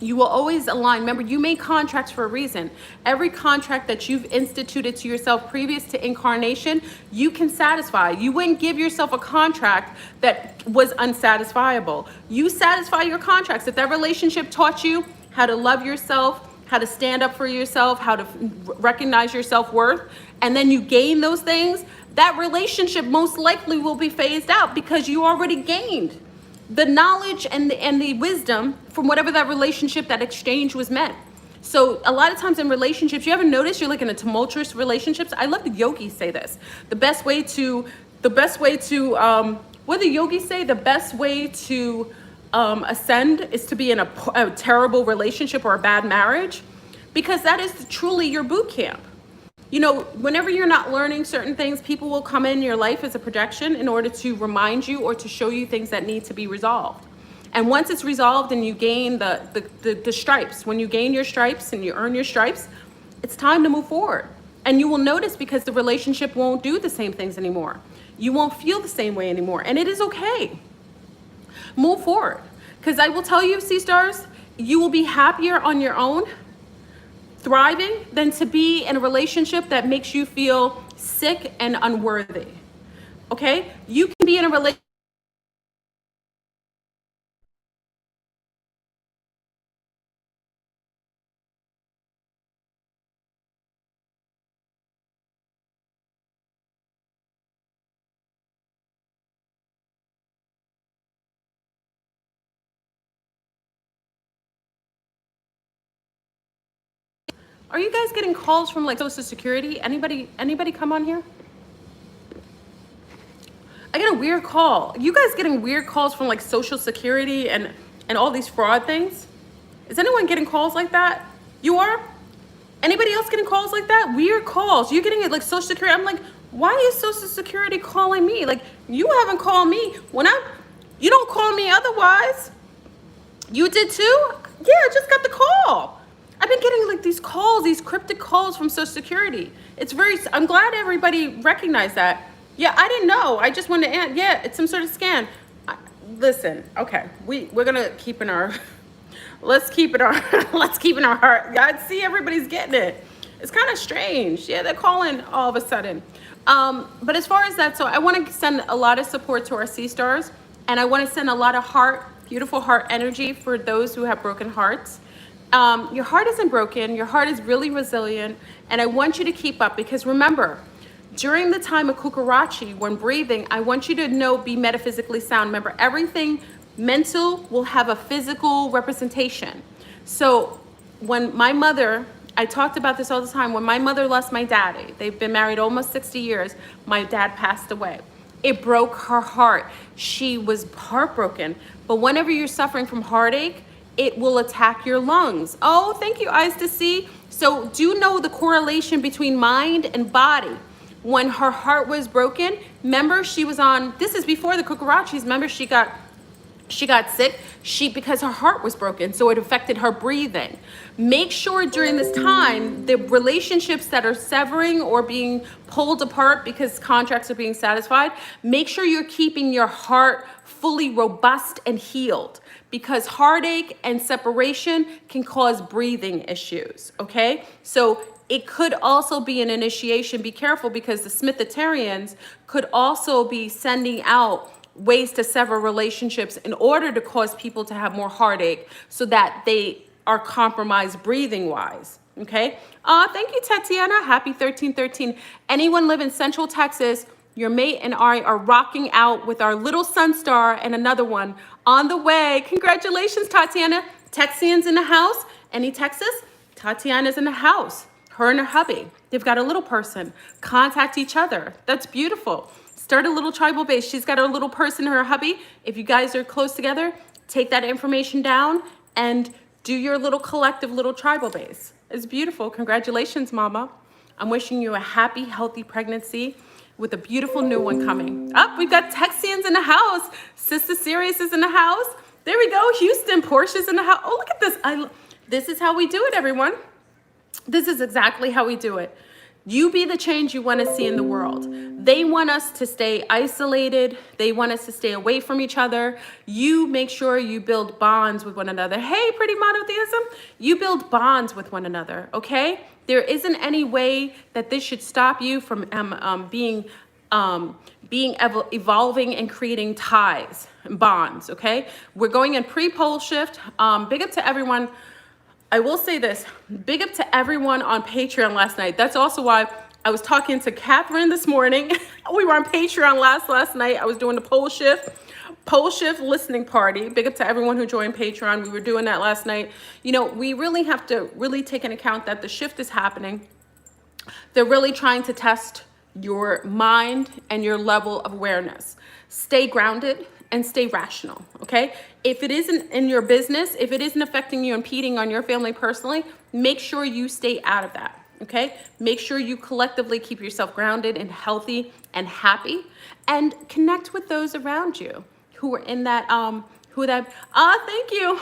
You will always align. Remember, you make contracts for a reason. Every contract that you've instituted to yourself previous to incarnation, you can satisfy. You wouldn't give yourself a contract that was unsatisfiable. You satisfy your contracts. If that relationship taught you how to love yourself, how to stand up for yourself, how to recognize your self-worth, and then you gain those things, that relationship most likely will be phased out because you already gained the knowledge and the wisdom from whatever that relationship, that exchange was meant. So a lot of times in relationships, you ever notice you're like in a tumultuous relationships? I love the yogis say this. The best way to what do the yogis say? The best way to ascend is to be in a terrible relationship or a bad marriage, because that is truly your boot camp. You know, whenever you're not learning certain things, people will come in your life as a projection in order to remind you or to show you things that need to be resolved. And once it's resolved and you gain the stripes, when you gain your stripes and you earn your stripes, it's time to move forward. And you will notice, because the relationship won't do the same things anymore. You won't feel the same way anymore. And it is okay. Move forward. Because I will tell you, Sea Stars, you will be happier on your own, thriving, than to be in a relationship that makes you feel sick and unworthy. Okay? You can be in a relationship. Are you guys getting calls from like Social Security? Anybody come on here? I get a weird call. You guys getting weird calls from like Social Security and all these fraud things? Is anyone getting calls like that? You are? Anybody else getting calls like that? Weird calls. You're getting it like Social Security. I'm like, why is Social Security calling me? Like, you haven't called me. You don't call me otherwise. You did too? Yeah, I just got the call. I've been getting like these calls, these cryptic calls from Social Security. I'm glad everybody recognized that. Yeah, I didn't know. I just wanted to, yeah, it's some sort of scam. Listen, okay, we're gonna keep in our, let's keep in our heart. God, see, everybody's getting it. It's kind of strange. Yeah, they're calling all of a sudden. But as far as that, so I want to send a lot of support to our Sea Stars, and I want to send a lot of beautiful heart energy for those who have broken hearts. Your heart isn't broken. Your heart is really resilient, and I want you to keep up, because remember, During the time of Kukarachi, when breathing, I want you to know, be metaphysically sound. Remember, everything mental will have a physical representation. So when my mother, I talked about this all the time, when my mother lost my daddy, they've been married almost 60 years, my dad passed away. It broke her heart. She was heartbroken. But whenever you're suffering from heartache, it will attack your lungs. Oh, thank you, eyes to see. So do know the correlation between mind and body. When her heart was broken, remember she was on, this is before the Kukarachis, remember she got sick because her heart was broken, so it affected her breathing. Make sure during this time, the relationships that are severing or being pulled apart because contracts are being satisfied, make sure you're keeping your heart fully robust and healed, because heartache and separation can cause breathing issues, okay? So it could also be an initiation. Be careful, because the Smithitarians could also be sending out ways to sever relationships in order to cause people to have more heartache so that they are compromised breathing wise. Okay. Thank you, Tatiana. Happy 1313. Anyone live in Central Texas, your mate and I are rocking out with our little sun star and another one on the way. Congratulations, Tatiana. Texians in the house. Any Texas? Tatiana's in the house. Her and her hubby. They've got a little person. Contact each other. That's beautiful. Start a little tribal base. She's got her little person, her hubby. If you guys are close together, take that information down and do your little collective little tribal base. It's beautiful. Congratulations, mama. I'm wishing you a happy, healthy pregnancy with a beautiful new one coming. We've got Texians in the house. Sister Sirius is in the house. There we go. Houston, Portia's in the house. Oh, look at this. This is how we do it, everyone. This is exactly how we do it. You be the change you want to see in the world. They want us to stay isolated. They want us to stay away from each other. You make sure you build bonds with one another. Hey, pretty monotheism. You build bonds with one another, okay? There isn't any way that this should stop you from evolving and creating ties and bonds, okay? We're going in pre-pole shift. Big up to everyone. I will say this, big up to everyone on Patreon last night. That's also why I was talking to Catherine this morning. We were on Patreon last night. I was doing the pole shift listening party. Big up to everyone who joined Patreon. We were doing that last night. You know, we really have to take into account that the shift is happening. They're really trying to test your mind and your level of awareness. Stay grounded and stay rational, okay? If it isn't in your business, if it isn't affecting you, impeding on your family personally, make sure you stay out of that, okay? Make sure you collectively keep yourself grounded and healthy and happy, and connect with those around you who are in that, thank you.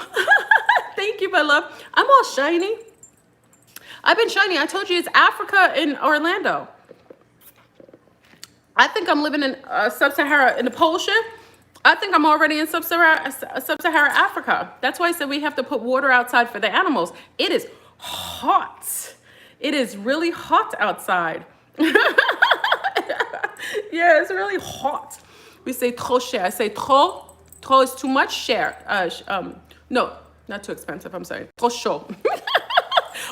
Thank you, my love. I'm all shiny. I've been shiny. I told you it's Africa in Orlando. I think I'm living in Sub-Sahara, in the pole shift. I think I'm already in Sub-Saharan Africa. That's why I said we have to put water outside for the animals. It is hot. It is really hot outside. Yeah, it's really hot. We say trop cher. I say trop. Trop is too much. Cher. No, not too expensive. I'm sorry. Trop chaud.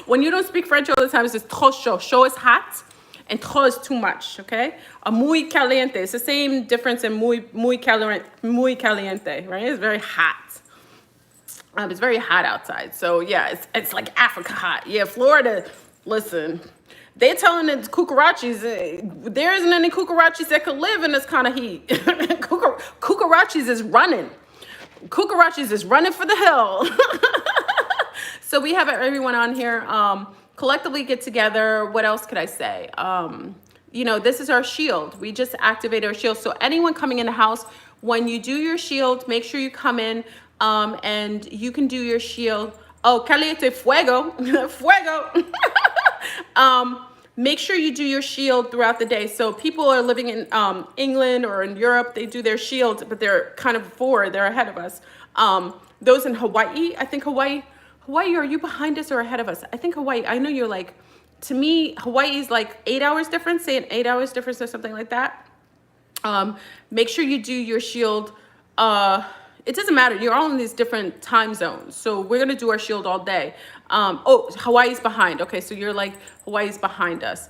When you don't speak French all the time, it's just trop chaud. Chaud is hot. And trop is too much, okay? Muy caliente. It's the same difference in muy caliente, right? It's very hot. It's very hot outside. So yeah, it's like Africa hot. Yeah, Florida, listen, they're telling the cucarachas, there isn't any cucarachas that could live in this kind of heat. Cucarachas is running. Cucarachas is running for the hill. So we have everyone on here. Collectively get together. What else could I say? You know, this is our shield. We just activate our shield. So anyone coming in the house, when you do your shield, make sure you come in and you can do your shield. Oh, caliente fuego, fuego. Make sure you do your shield throughout the day. So people are living in England or in Europe, they do their shield, but they're kind of forward, they're ahead of us. Those in Hawaii, I think Hawaii, are you behind us or ahead of us? I think Hawaii, I know you're like, to me, Hawaii's like 8 hours difference, say an 8 hours difference or something like that. Make sure you do your shield. It doesn't matter, you're all in these different time zones. So we're gonna do our shield all day. Oh, Hawaii's behind. Okay, so you're like, Hawaii's behind us.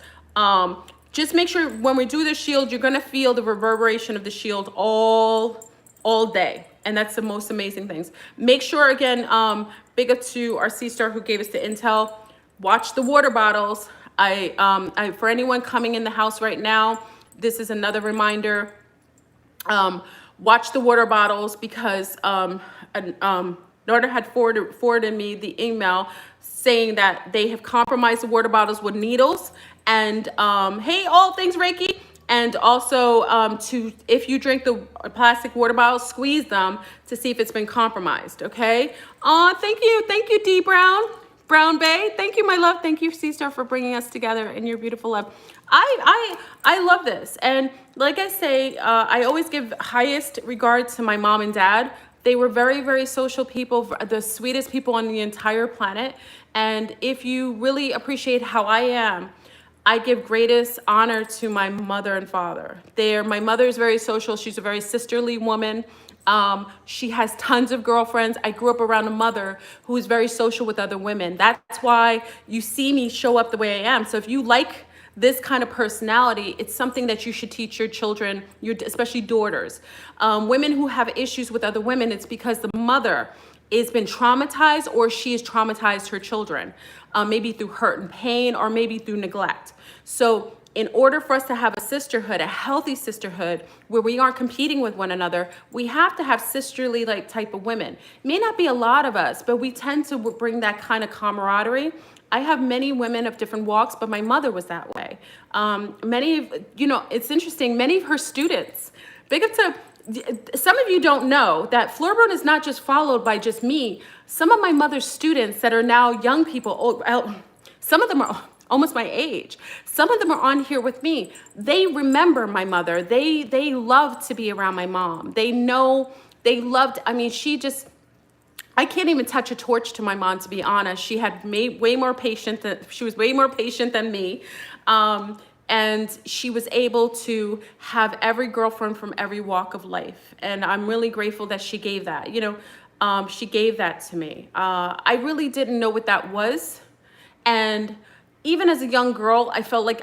just make sure when we do the shield, you're gonna feel the reverberation of the shield all day. And that's the most amazing things. Make sure, again, big up to our C-Star who gave us the intel. Watch the water bottles. For anyone coming in the house right now, this is another reminder. Watch the water bottles, because Norda had forwarded me the email saying that they have compromised the water bottles with needles. And hey, all things Reiki. And also if you drink the plastic water bottles, squeeze them to see if it's been compromised, okay? Thank you, D Brown Bay. Thank you, my love. Thank you, C-Star, for bringing us together in your beautiful love. I love this. And like I say, I always give highest regard to my mom and dad. They were very, very social people, the sweetest people on the entire planet. And if you really appreciate how I am, I give greatest honor to my mother and father. My mother is very social. She's a very sisterly woman. She has tons of girlfriends. I grew up around a mother who is very social with other women. That's why you see me show up the way I am. So if you like this kind of personality, it's something that you should teach your children, especially daughters. Women who have issues with other women, it's because the mother has been traumatized, or she has traumatized her children, maybe through hurt and pain, or maybe through neglect. So in order for us to have a sisterhood, a healthy sisterhood, where we aren't competing with one another, we have to have sisterly like type of women. May not be a lot of us, but we tend to bring that kind of camaraderie. I have many women of different walks, but my mother was that way. It's interesting, many of her students, big up to, some of you don't know that Floorburn is not just followed by just me. Some of my mother's students that are now young people, some of them are almost my age. Some of them are on here with me. They remember my mother. They love to be around my mom. They know, they loved, I can't even touch a torch to my mom, to be honest. She had way more patient she was way more patient than me. And she was able to have every girlfriend from every walk of life. And I'm really grateful that she gave that. She gave that to me. I really didn't know what that was. And even as a young girl, I felt like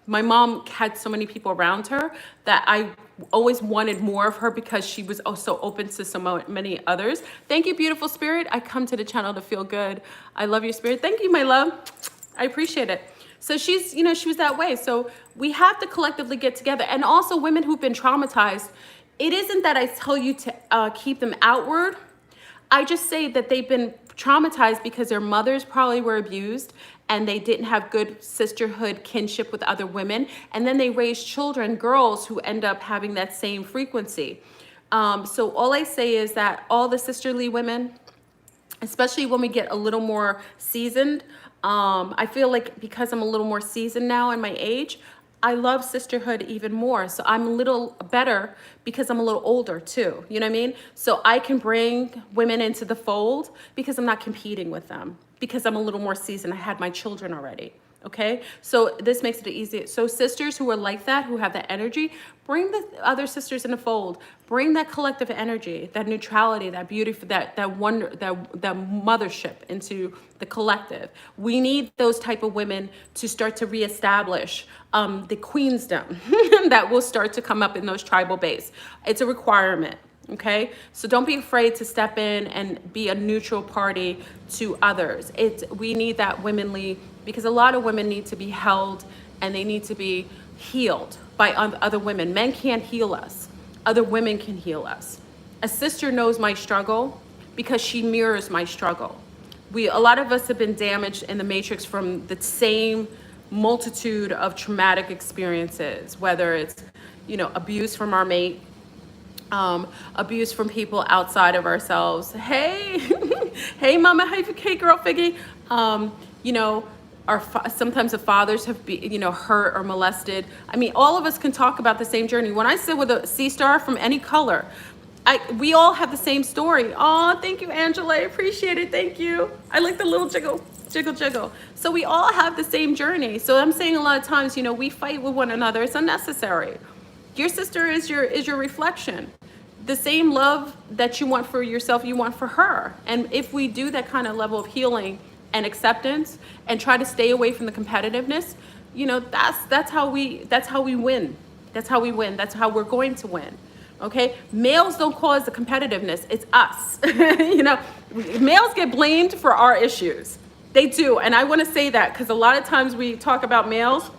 my mom had so many people around her that I always wanted more of her, because she was so open to so many others. Thank you, beautiful spirit. I come to the channel to feel good. I love your spirit. Thank you, my love. I appreciate it. So she was that way. So we have to collectively get together. And also women who've been traumatized, it isn't that I tell you to keep them outward. I just say that they've been traumatized because their mothers probably were abused and they didn't have good sisterhood kinship with other women. And then they raise children, girls, who end up having that same frequency. So all I say is that all the sisterly women, especially when we get a little more seasoned, I feel like because I'm a little more seasoned now in my age, I love sisterhood even more. So I'm a little better because I'm a little older too. You know what I mean? So I can bring women into the fold because I'm not competing with them, because I'm a little more seasoned. I had my children already. Okay, so this makes it easier. So sisters who are like that, who have that energy, bring the other sisters in the fold. Bring that collective energy, that neutrality, that beauty, that wonder, that mothership into the collective. We need those type of women to start to reestablish the queendom that will start to come up in those tribal base. It's a requirement. Okay, so don't be afraid to step in and be a neutral party to others. We need that womanly, because a lot of women need to be held and they need to be healed by other women. Men can't heal us. Other women can heal us. A sister knows my struggle because she mirrors my struggle. A lot of us have been damaged in the matrix from the same multitude of traumatic experiences, whether it's, abuse from our mate, abuse from people outside of ourselves. Hey, hey, mama, hey, girl, Figgy. Sometimes the fathers have been, hurt or molested. I mean, all of us can talk about the same journey. When I sit with a C-Star from any color, we all have the same story. Oh, thank you, Angela. I appreciate it. Thank you. I like the little jiggle, jiggle, jiggle. So we all have the same journey. So I'm saying a lot of times, we fight with one another. It's unnecessary. Your sister is your reflection. The same love that you want for yourself, you want for her. And if we do that kind of level of healing and acceptance and try to stay away from the competitiveness, you know, that's how we win. That's how we win. That's how we're going to win. Okay, males don't cause the competitiveness, it's us. You know, males get blamed for our issues. They do. And I want to say that because a lot of times we talk about males.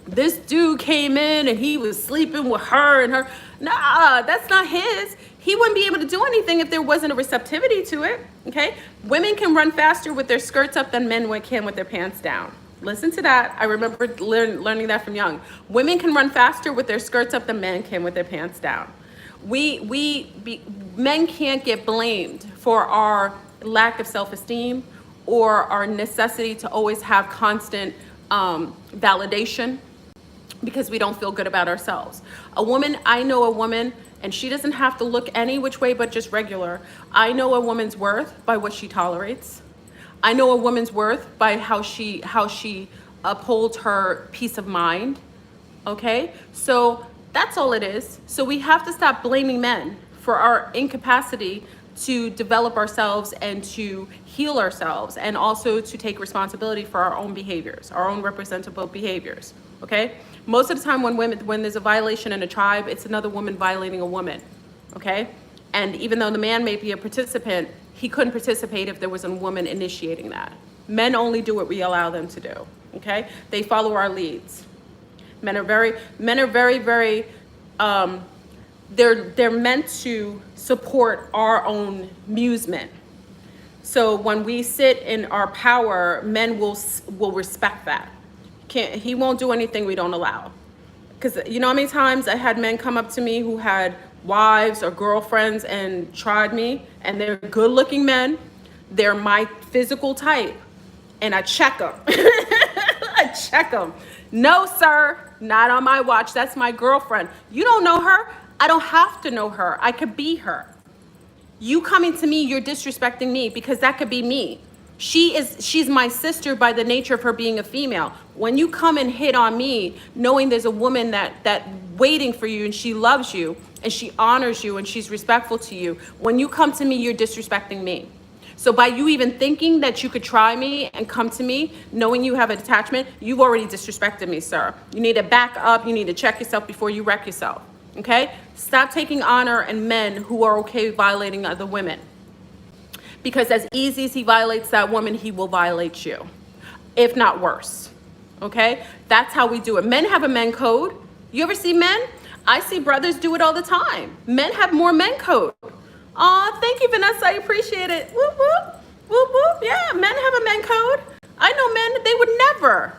This dude came in and he was sleeping with her and her. Nah, that's not his. He wouldn't be able to do anything if there wasn't a receptivity to it. Okay, women can run faster with their skirts up than men can with their pants down. Listen to that. I remember learning that from young. Women can run faster with their skirts up than men can with their pants down. Men can't get blamed for our lack of self-esteem or our necessity to always have constant validation because we don't feel good about ourselves. I know a woman, and she doesn't have to look any which way but just regular. I know a woman's worth by what she tolerates. I know a woman's worth by how she upholds her peace of mind. Okay, so that's all it is. So we have to stop blaming men for our incapacity to develop ourselves and to heal ourselves, and also to take responsibility for our own behaviors, our own representable behaviors. Okay, most of the time when there's a violation in a tribe, it's another woman violating a woman. Okay, and even though the man may be a participant, he couldn't participate if there was a woman initiating that. Men only do what we allow them to do. Okay, they follow our leads. Men are very, very, they're meant to support our own amusement. So when we sit in our power, men will respect that. He won't do anything we don't allow. Because you know how many times I had men come up to me who had wives or girlfriends and tried me, and they're good looking men, they're my physical type, and I check them. I check them. No, sir, not on my watch. That's my girlfriend. You don't know her. I don't have to know her. I could be her. You coming to me, you're disrespecting me, because that could be me. She's my sister by the nature of her being a female. When you come and hit on me, knowing there's a woman that waiting for you and she loves you and she honors you and she's respectful to you, when you come to me, you're disrespecting me. So by you even thinking that you could try me and come to me, knowing you have an attachment, you've already disrespected me, sir. You need to back up. You need to check yourself before you wreck yourself. Okay? Stop taking honor in men who are okay violating other women. Because as easy as he violates that woman, he will violate you, if not worse. Okay? That's how we do it. Men have a men code. You ever see men? I see brothers do it all the time. Men have more men code. Aw, thank you, Vanessa. I appreciate it. Whoop, whoop. Whoop, whoop. Yeah, men have a men code. I know men, they would never,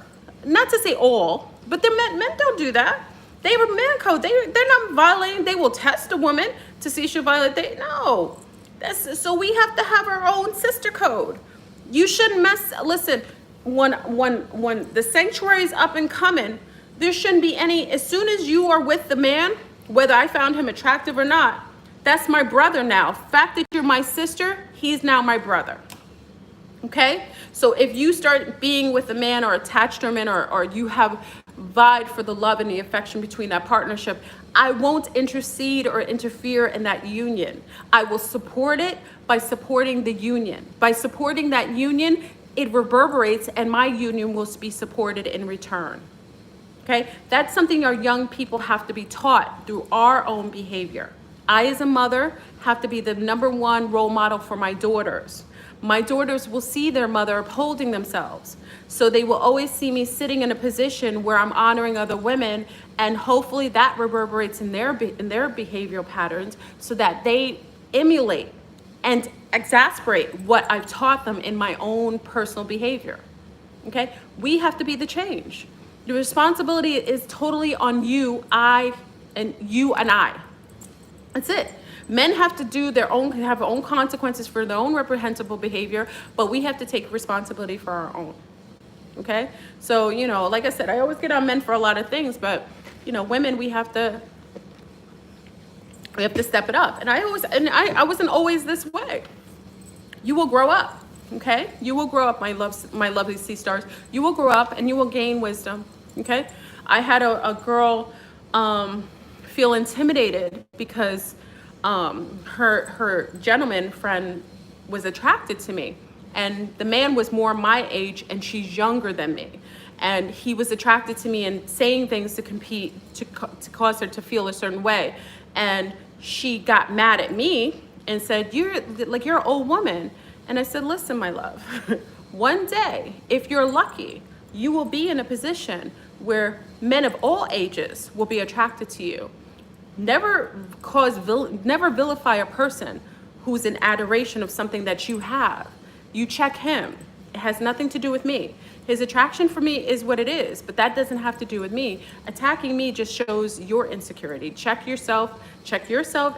not to say all, but men don't do that. They have a man code. They're not violating. They will test a woman to see if she'll violate. No. So we have to have our own sister code. You shouldn't listen, when the sanctuary is up and coming, there shouldn't be any, as soon as you are with the man, whether I found him attractive or not, that's my brother now. Fact that you're my sister, he's now my brother. Okay? So if you start being with a man or attached to a man, or you have vied for the love and the affection between that partnership, I won't intercede or interfere in that union. I will support it by supporting the union. By supporting that union, it reverberates and my union will be supported in return. Okay? That's something our young people have to be taught through our own behavior. I, as a mother, have to be the #1 role model for my daughters. My daughters will see their mother upholding themselves. So they will always see me sitting in a position where I'm honoring other women, and hopefully that reverberates in their behavioral patterns so that they emulate and exasperate what I've taught them in my own personal behavior. Okay? We have to be the change. The responsibility is totally on you, I. That's it. Men have to have their own consequences for their own reprehensible behavior, but we have to take responsibility for our own. Okay? So, you know, like I said, I always get on men for a lot of things, but, you know, women, we have to step it up. And I wasn't always this way. You will grow up. Okay? You will grow up, my lovely sea stars. You will grow up and you will gain wisdom. Okay? I had a girl feel intimidated because her gentleman friend was attracted to me, and the man was more my age and she's younger than me. And he was attracted to me and saying things to compete, to cause her to feel a certain way. And she got mad at me and said, you're an old woman. And I said, listen, my love, one day, if you're lucky, you will be in a position where men of all ages will be attracted to you. Never vilify a person who's in adoration of something that you have. You check him. It has nothing to do with me. His attraction for me is what it is, but that doesn't have to do with me. Attacking me just shows your insecurity. Check yourself,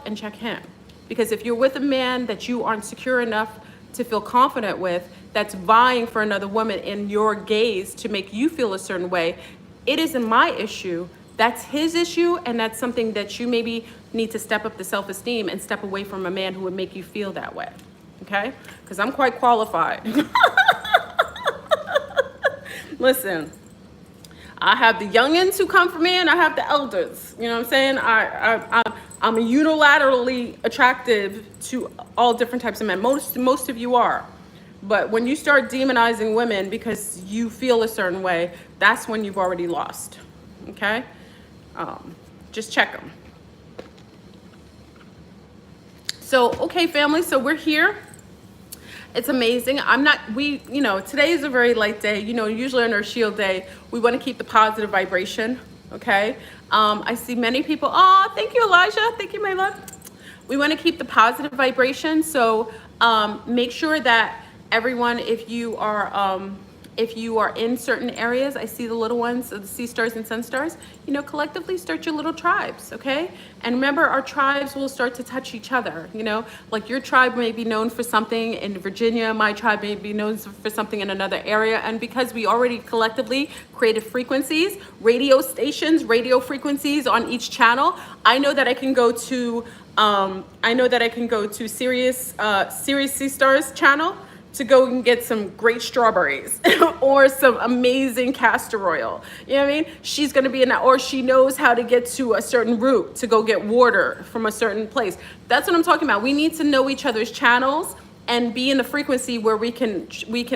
and check him. Because if you're with a man that you aren't secure enough to feel confident with, that's vying for another woman in your gaze to make you feel a certain way, it isn't my issue. That's his issue, and that's something that you maybe need to step up the self-esteem and step away from a man who would make you feel that way, okay? Because I'm quite qualified. Listen, I have the youngins who come for me, and I have the elders. You know what I'm saying? I'm unilaterally attractive to all different types of men. Most of you are. But when you start demonizing women because you feel a certain way, that's when you've already lost, okay? Just check them. So, okay, family, so we're here. It's amazing. Today is a very light day. Usually on our shield day, we want to keep the positive vibration, okay? I see many people, oh, thank you, Elijah. Thank you, my love. We want to keep the positive vibration. So make sure that everyone, if you are in certain areas, I see the little ones, the sea stars and sun stars, collectively start your little tribes, okay? And remember, our tribes will start to touch each other, like your tribe may be known for something in Virginia, my tribe may be known for something in another area. And because we already collectively created frequencies, radio stations, radio frequencies on each channel, I know that I can go to, Sirius Sea Stars channel to go and get some great strawberries or some amazing castor oil. You know what I mean? She's gonna be in that, or she knows how to get to a certain route to go get water from a certain place. That's what I'm talking about. We need to know each other's channels and be in the frequency where we can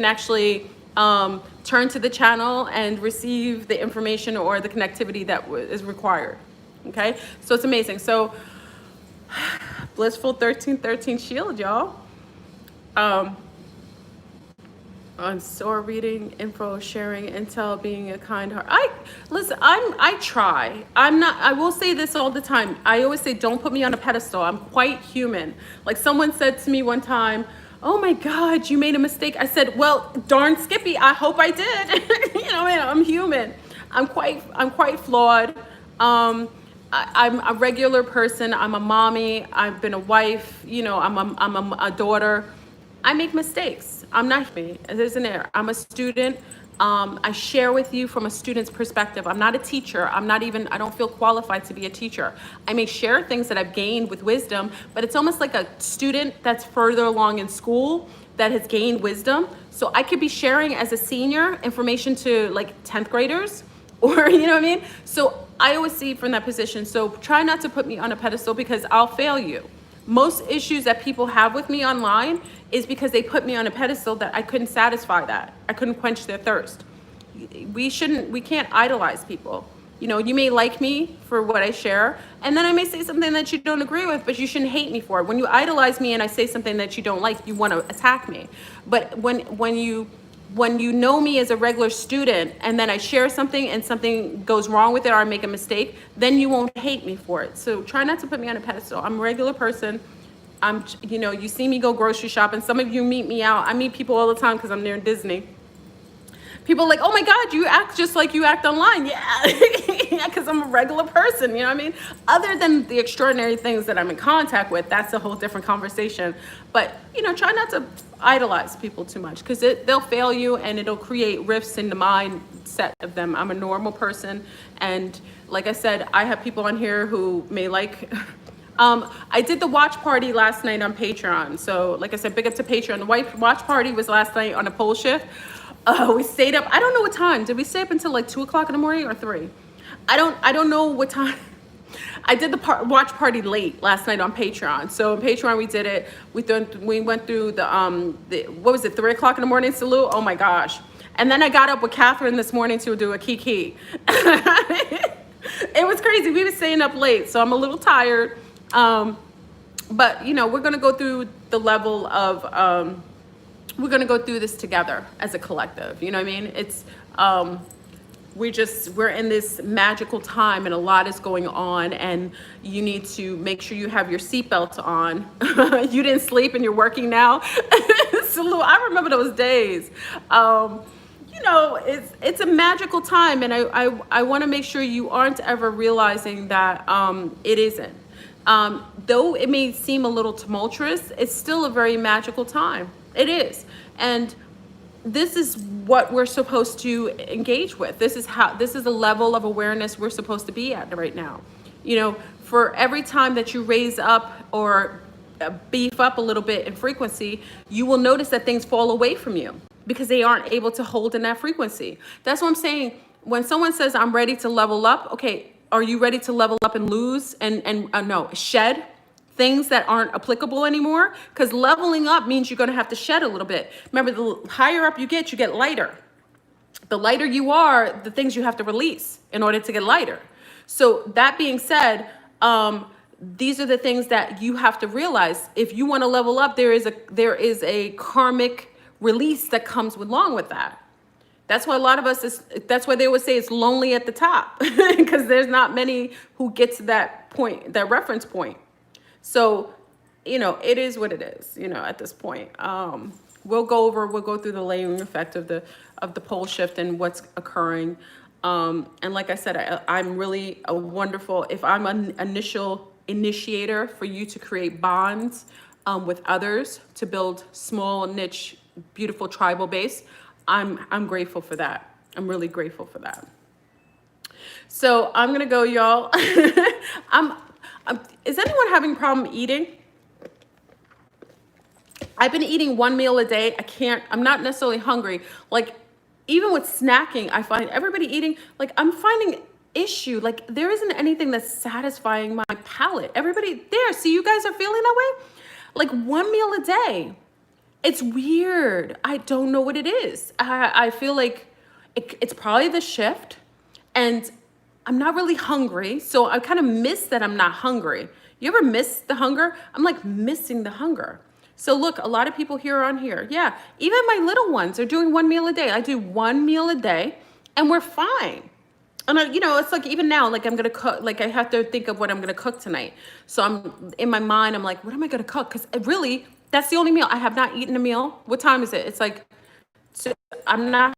actually turn to the channel and receive the information or the connectivity that is required, okay? So it's amazing. So Blissful 1313 shield, y'all. On soar reading, info sharing, intel, being a kind heart. I try. I will say this all the time. I always say, don't put me on a pedestal. I'm quite human. Like someone said to me one time, oh my God, you made a mistake. I said, well, darn Skippy, I hope I did. I'm human. I'm quite flawed. I'm a regular person. I'm a mommy. I've been a wife. I'm a daughter. I make mistakes. I'm not me. There's an error. I'm a student. I share with you from a student's perspective. I'm not a teacher. I don't feel qualified to be a teacher. I may share things that I've gained with wisdom, but it's almost like a student that's further along in school that has gained wisdom. So I could be sharing as a senior information to like 10th graders, or you know what I mean? So I always see it from that position. So try not to put me on a pedestal because I'll fail you. Most issues that people have with me online is because they put me on a pedestal that I couldn't satisfy that. I couldn't quench their thirst. We can't idolize people. You may like me for what I share, and then I may say something that you don't agree with, but you shouldn't hate me for it. When you idolize me and I say something that you don't like, you want to attack me. But when you know me as a regular student and then I share something and something goes wrong with it or I make a mistake, then you won't hate me for it. So try not to put me on a pedestal. I'm a regular person. You see me go grocery shopping. Some of you meet me out. I meet people all the time because I'm near Disney. People are like, oh my God, you act just like you act online. Yeah, because I'm a regular person, you know what I mean? Other than the extraordinary things that I'm in contact with, that's a whole different conversation. But, try not to idolize people too much because they'll fail you and it'll create rifts in the mindset of them. I'm a normal person. And like I said, I have people on here who may like... I did the watch party last night on Patreon. So like I said, big up to Patreon. The watch party was last night on a pole shift. We stayed up, I don't know what time. Did we stay up until like 2 o'clock in the morning or 3? I don't know what time. I did the watch party late last night on Patreon. So on Patreon we did it. We went through the what was it, 3 o'clock in the morning salute? Oh my gosh. And then I got up with Catherine this morning to do a kiki. It was crazy. We were staying up late, so I'm a little tired. But you know, we're gonna go through the level of we're gonna go through this together as a collective. You know what I mean? It's we're in this magical time and a lot is going on, and you need to make sure you have your seatbelt on. You didn't sleep and you're working now. Salute. I remember those days. You know, it's a magical time, and I want to make sure you aren't ever realizing that it isn't. Though it may seem a little tumultuous, it's still a very magical time. It is. And this is what we're supposed to engage with. This is a level of awareness we're supposed to be at right now. You know, for every time that you raise up or beef up a little bit in frequency, you will notice that things fall away from you because they aren't able to hold in that frequency. That's what I'm saying. When someone says, I'm ready to level up, okay, are you ready to level up and lose and no, shed things that aren't applicable anymore? Because leveling up means you're going to have to shed a little bit. Remember, the higher up you get lighter. The lighter you are, the things you have to release in order to get lighter. So that being said, these are the things that you have to realize. If you want to level up, there is a karmic release that comes along with that. That's why a lot of us that's why they would say it's lonely at the top, because there's not many who get to that point, that reference point. So, you know, it is what it is, you know, at this point. We'll go through the layering effect of the pole shift and what's occurring. And like I said, I'm really a wonderful, if I'm an initial initiator for you to create bonds with others, to build small niche, beautiful tribal base, I'm grateful for that. I'm really grateful for that. So I'm gonna go, y'all. Is anyone having a problem eating? I've been eating one meal a day. I'm not necessarily hungry. Like, even with snacking, I find everybody eating, like, I'm finding issue. Like, there isn't anything that's satisfying my palate. Everybody there, see, you guys are feeling that way? Like, one meal a day. It's weird. I don't know what it is. I feel like it's probably the shift, and I'm not really hungry. So I kind of miss that I'm not hungry. You ever miss the hunger? I'm like missing the hunger. So look, a lot of people here on here. Yeah, even my little ones are doing one meal a day. I do one meal a day and we're fine. And you know, it's like even now, like I'm going to cook, like I have to think of what I'm going to cook tonight. So I'm in my mind, I'm like, what am I going to cook? Because really, that's the only meal. I have not eaten a meal. What time is it? It's like, so I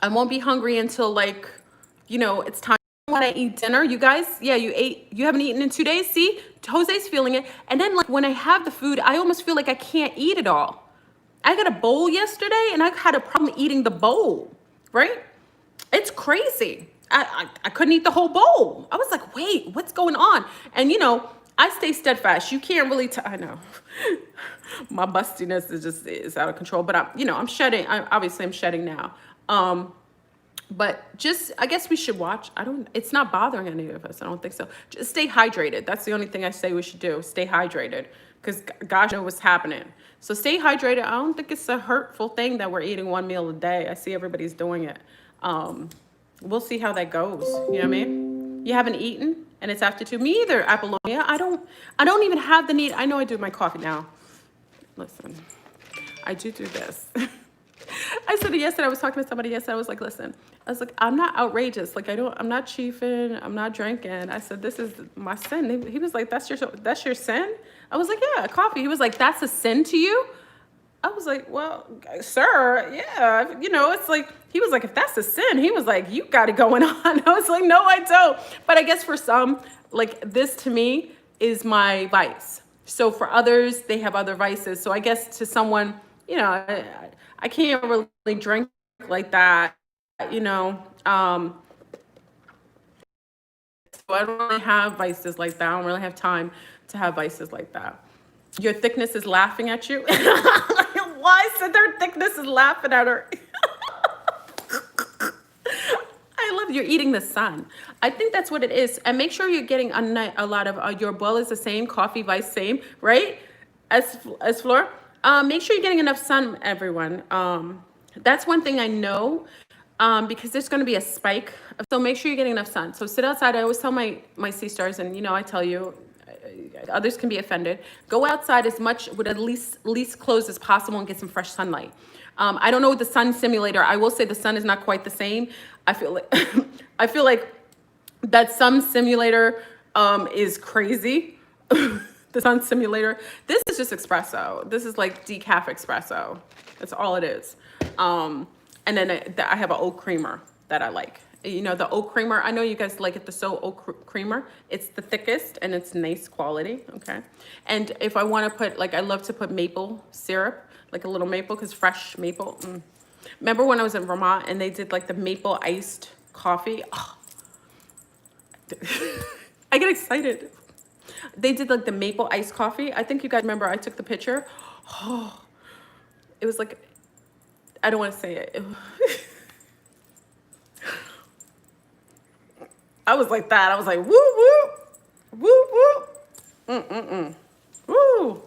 won't be hungry until like, you know, it's time when I eat dinner. You guys, yeah, you haven't eaten in 2 days. See, Jose's feeling it. And then like when I have the food, I almost feel like I can't eat it all. I got a bowl yesterday and I had a problem eating the bowl, right? It's crazy. I couldn't eat the whole bowl. I was like, wait, what's going on? And you know, I stay steadfast. You can't really I know my bustiness is out of control, but I'm shedding. Obviously I'm shedding now. But just, I guess we should watch. It's not bothering any of us. I don't think so. Just stay hydrated. That's the only thing I say we should do. Stay hydrated, because gosh knows what's happening. So stay hydrated. I don't think it's a hurtful thing that we're eating one meal a day. I see everybody's doing it. We'll see how that goes. You know what I mean? You haven't eaten and it's after 2. Me either, Apollonia. I don't even have the need. I know I do my coffee now. Listen, I do this. I said yesterday, I was talking to somebody yesterday. I was like, listen, I'm not outrageous. Like, I'm not chiefing. I'm not drinking. I said, this is my sin. He was like, that's your sin? I was like, yeah, coffee. He was like, that's a sin to you? I was like, well, sir, yeah. You know, it's like, he was like, if that's a sin, he was like, you got it going on. I was like, no, I don't. But I guess for some, like, this to me is my vice. So for others, they have other vices. So I guess to someone, you know, I can't really drink like that, you know. So I don't really have vices like that. I don't really have time to have vices like that. Your thickness is laughing at you. Why? So their thickness is laughing at her. I love you're eating the sun. I think that's what it is. And make sure you're getting a lot of, your boil is the same, coffee, vice, same, right? As Flora. Make sure you're getting enough sun, everyone. That's one thing I know, because there's going to be a spike. So make sure you're getting enough sun. So sit outside. I always tell my sea stars, and you know, I tell you, others can be offended. Go outside as much with at least clothes as possible and get some fresh sunlight. I don't know with the sun simulator. I will say the sun is not quite the same. I feel like I feel like that sun simulator is crazy. The sun simulator. This is just espresso. This is like decaf espresso. That's all it is. And then I have an oat creamer that I like. You know, the oat creamer, I know you guys like it, the So Oat creamer. It's the thickest and it's nice quality, okay? And if I want to put, like, I love to put maple syrup, like a little maple, because fresh maple. Remember when I was in Vermont and they did like the maple iced coffee? Oh. I get excited. They did like the maple iced coffee. I think you guys remember I took the picture. Oh, it was like, I don't want to say it. I was like that. I was like, woo, woo, woo, woo. Woo.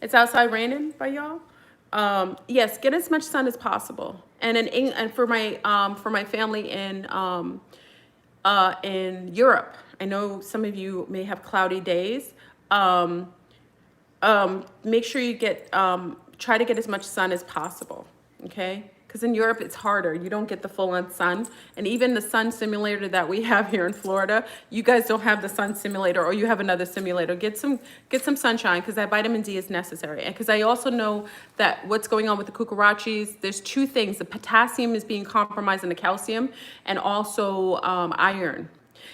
It's outside raining by y'all. Yes, get as much sun as possible. And and for my family in Europe, I know some of you may have cloudy days. Make sure you get try to get as much sun as possible. Okay. Because in Europe, it's harder. You don't get the full-on sun. And even the sun simulator that we have here in Florida, you guys don't have the sun simulator, or you have another simulator. Get some sunshine, because that vitamin D is necessary. And because I also know that what's going on with the cucarachis, there's two things. The potassium is being compromised and the calcium, and also iron.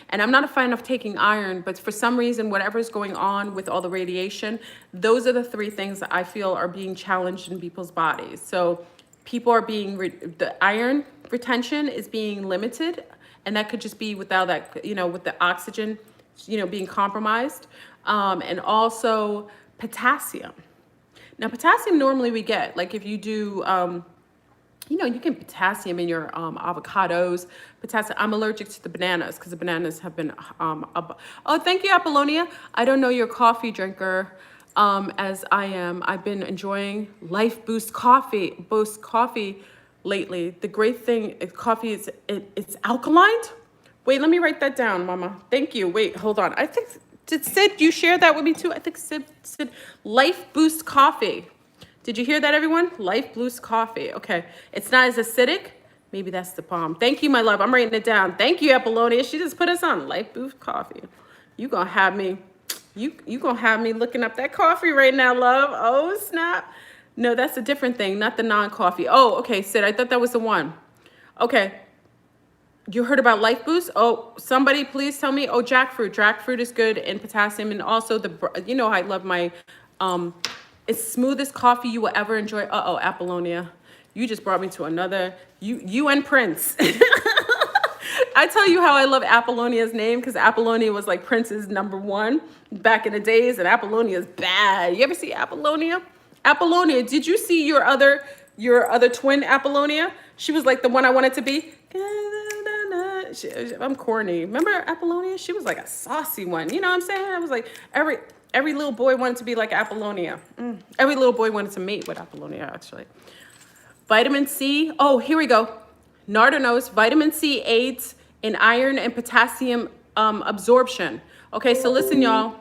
And I'm not a fan of taking iron, but for some reason, whatever is going on with all the radiation, those are the three things that I feel are being challenged in people's bodies. So people are being, the iron retention is being limited, and that could just be without that, you know, with the oxygen, you know, being compromised, and also potassium. Now, potassium normally we get, like if you do, you know, you can potassium in your avocados, potassium. I'm allergic to the bananas because the bananas have been, oh, thank you, Apollonia. I don't know your coffee drinker. As I am. I've been enjoying Life Boost coffee lately. The great thing is coffee is it's alkaline. Wait, let me write that down, Mama. Thank you. Wait, hold on. I think, did Sid, you share that with me too? I think Sid, Life Boost coffee. Did you hear that, everyone? Life Boost coffee. Okay. It's not as acidic. Maybe that's the palm. Thank you, my love. I'm writing it down. Thank you, Apollonia. She just put us on Life Boost coffee. You gonna have me. You gonna have me looking up that coffee right now, love. Oh, snap. No, that's a different thing, not the non-coffee. Oh, okay, Sid, I thought that was the one. Okay. You heard about Life Boost? Oh, somebody please tell me. Oh, jackfruit. Jackfruit is good in potassium, and also you know, I love my, it's smoothest coffee you will ever enjoy. Uh-oh, Apollonia. You just brought me to another, you and Prince. I tell you how I love Apollonia's name, because Apollonia was like Prince's #1 back in the days, and Apollonia's bad. You ever see Apollonia? Apollonia, did you see your other twin, Apollonia? She was like the one I wanted to be. I'm corny. Remember Apollonia? She was like a saucy one. You know what I'm saying? I was like, every little boy wanted to be like Apollonia. Every little boy wanted to mate with Apollonia, actually. Vitamin C. Oh, here we go. Narda knows vitamin C aids in iron and potassium absorption. Okay, so listen, y'all.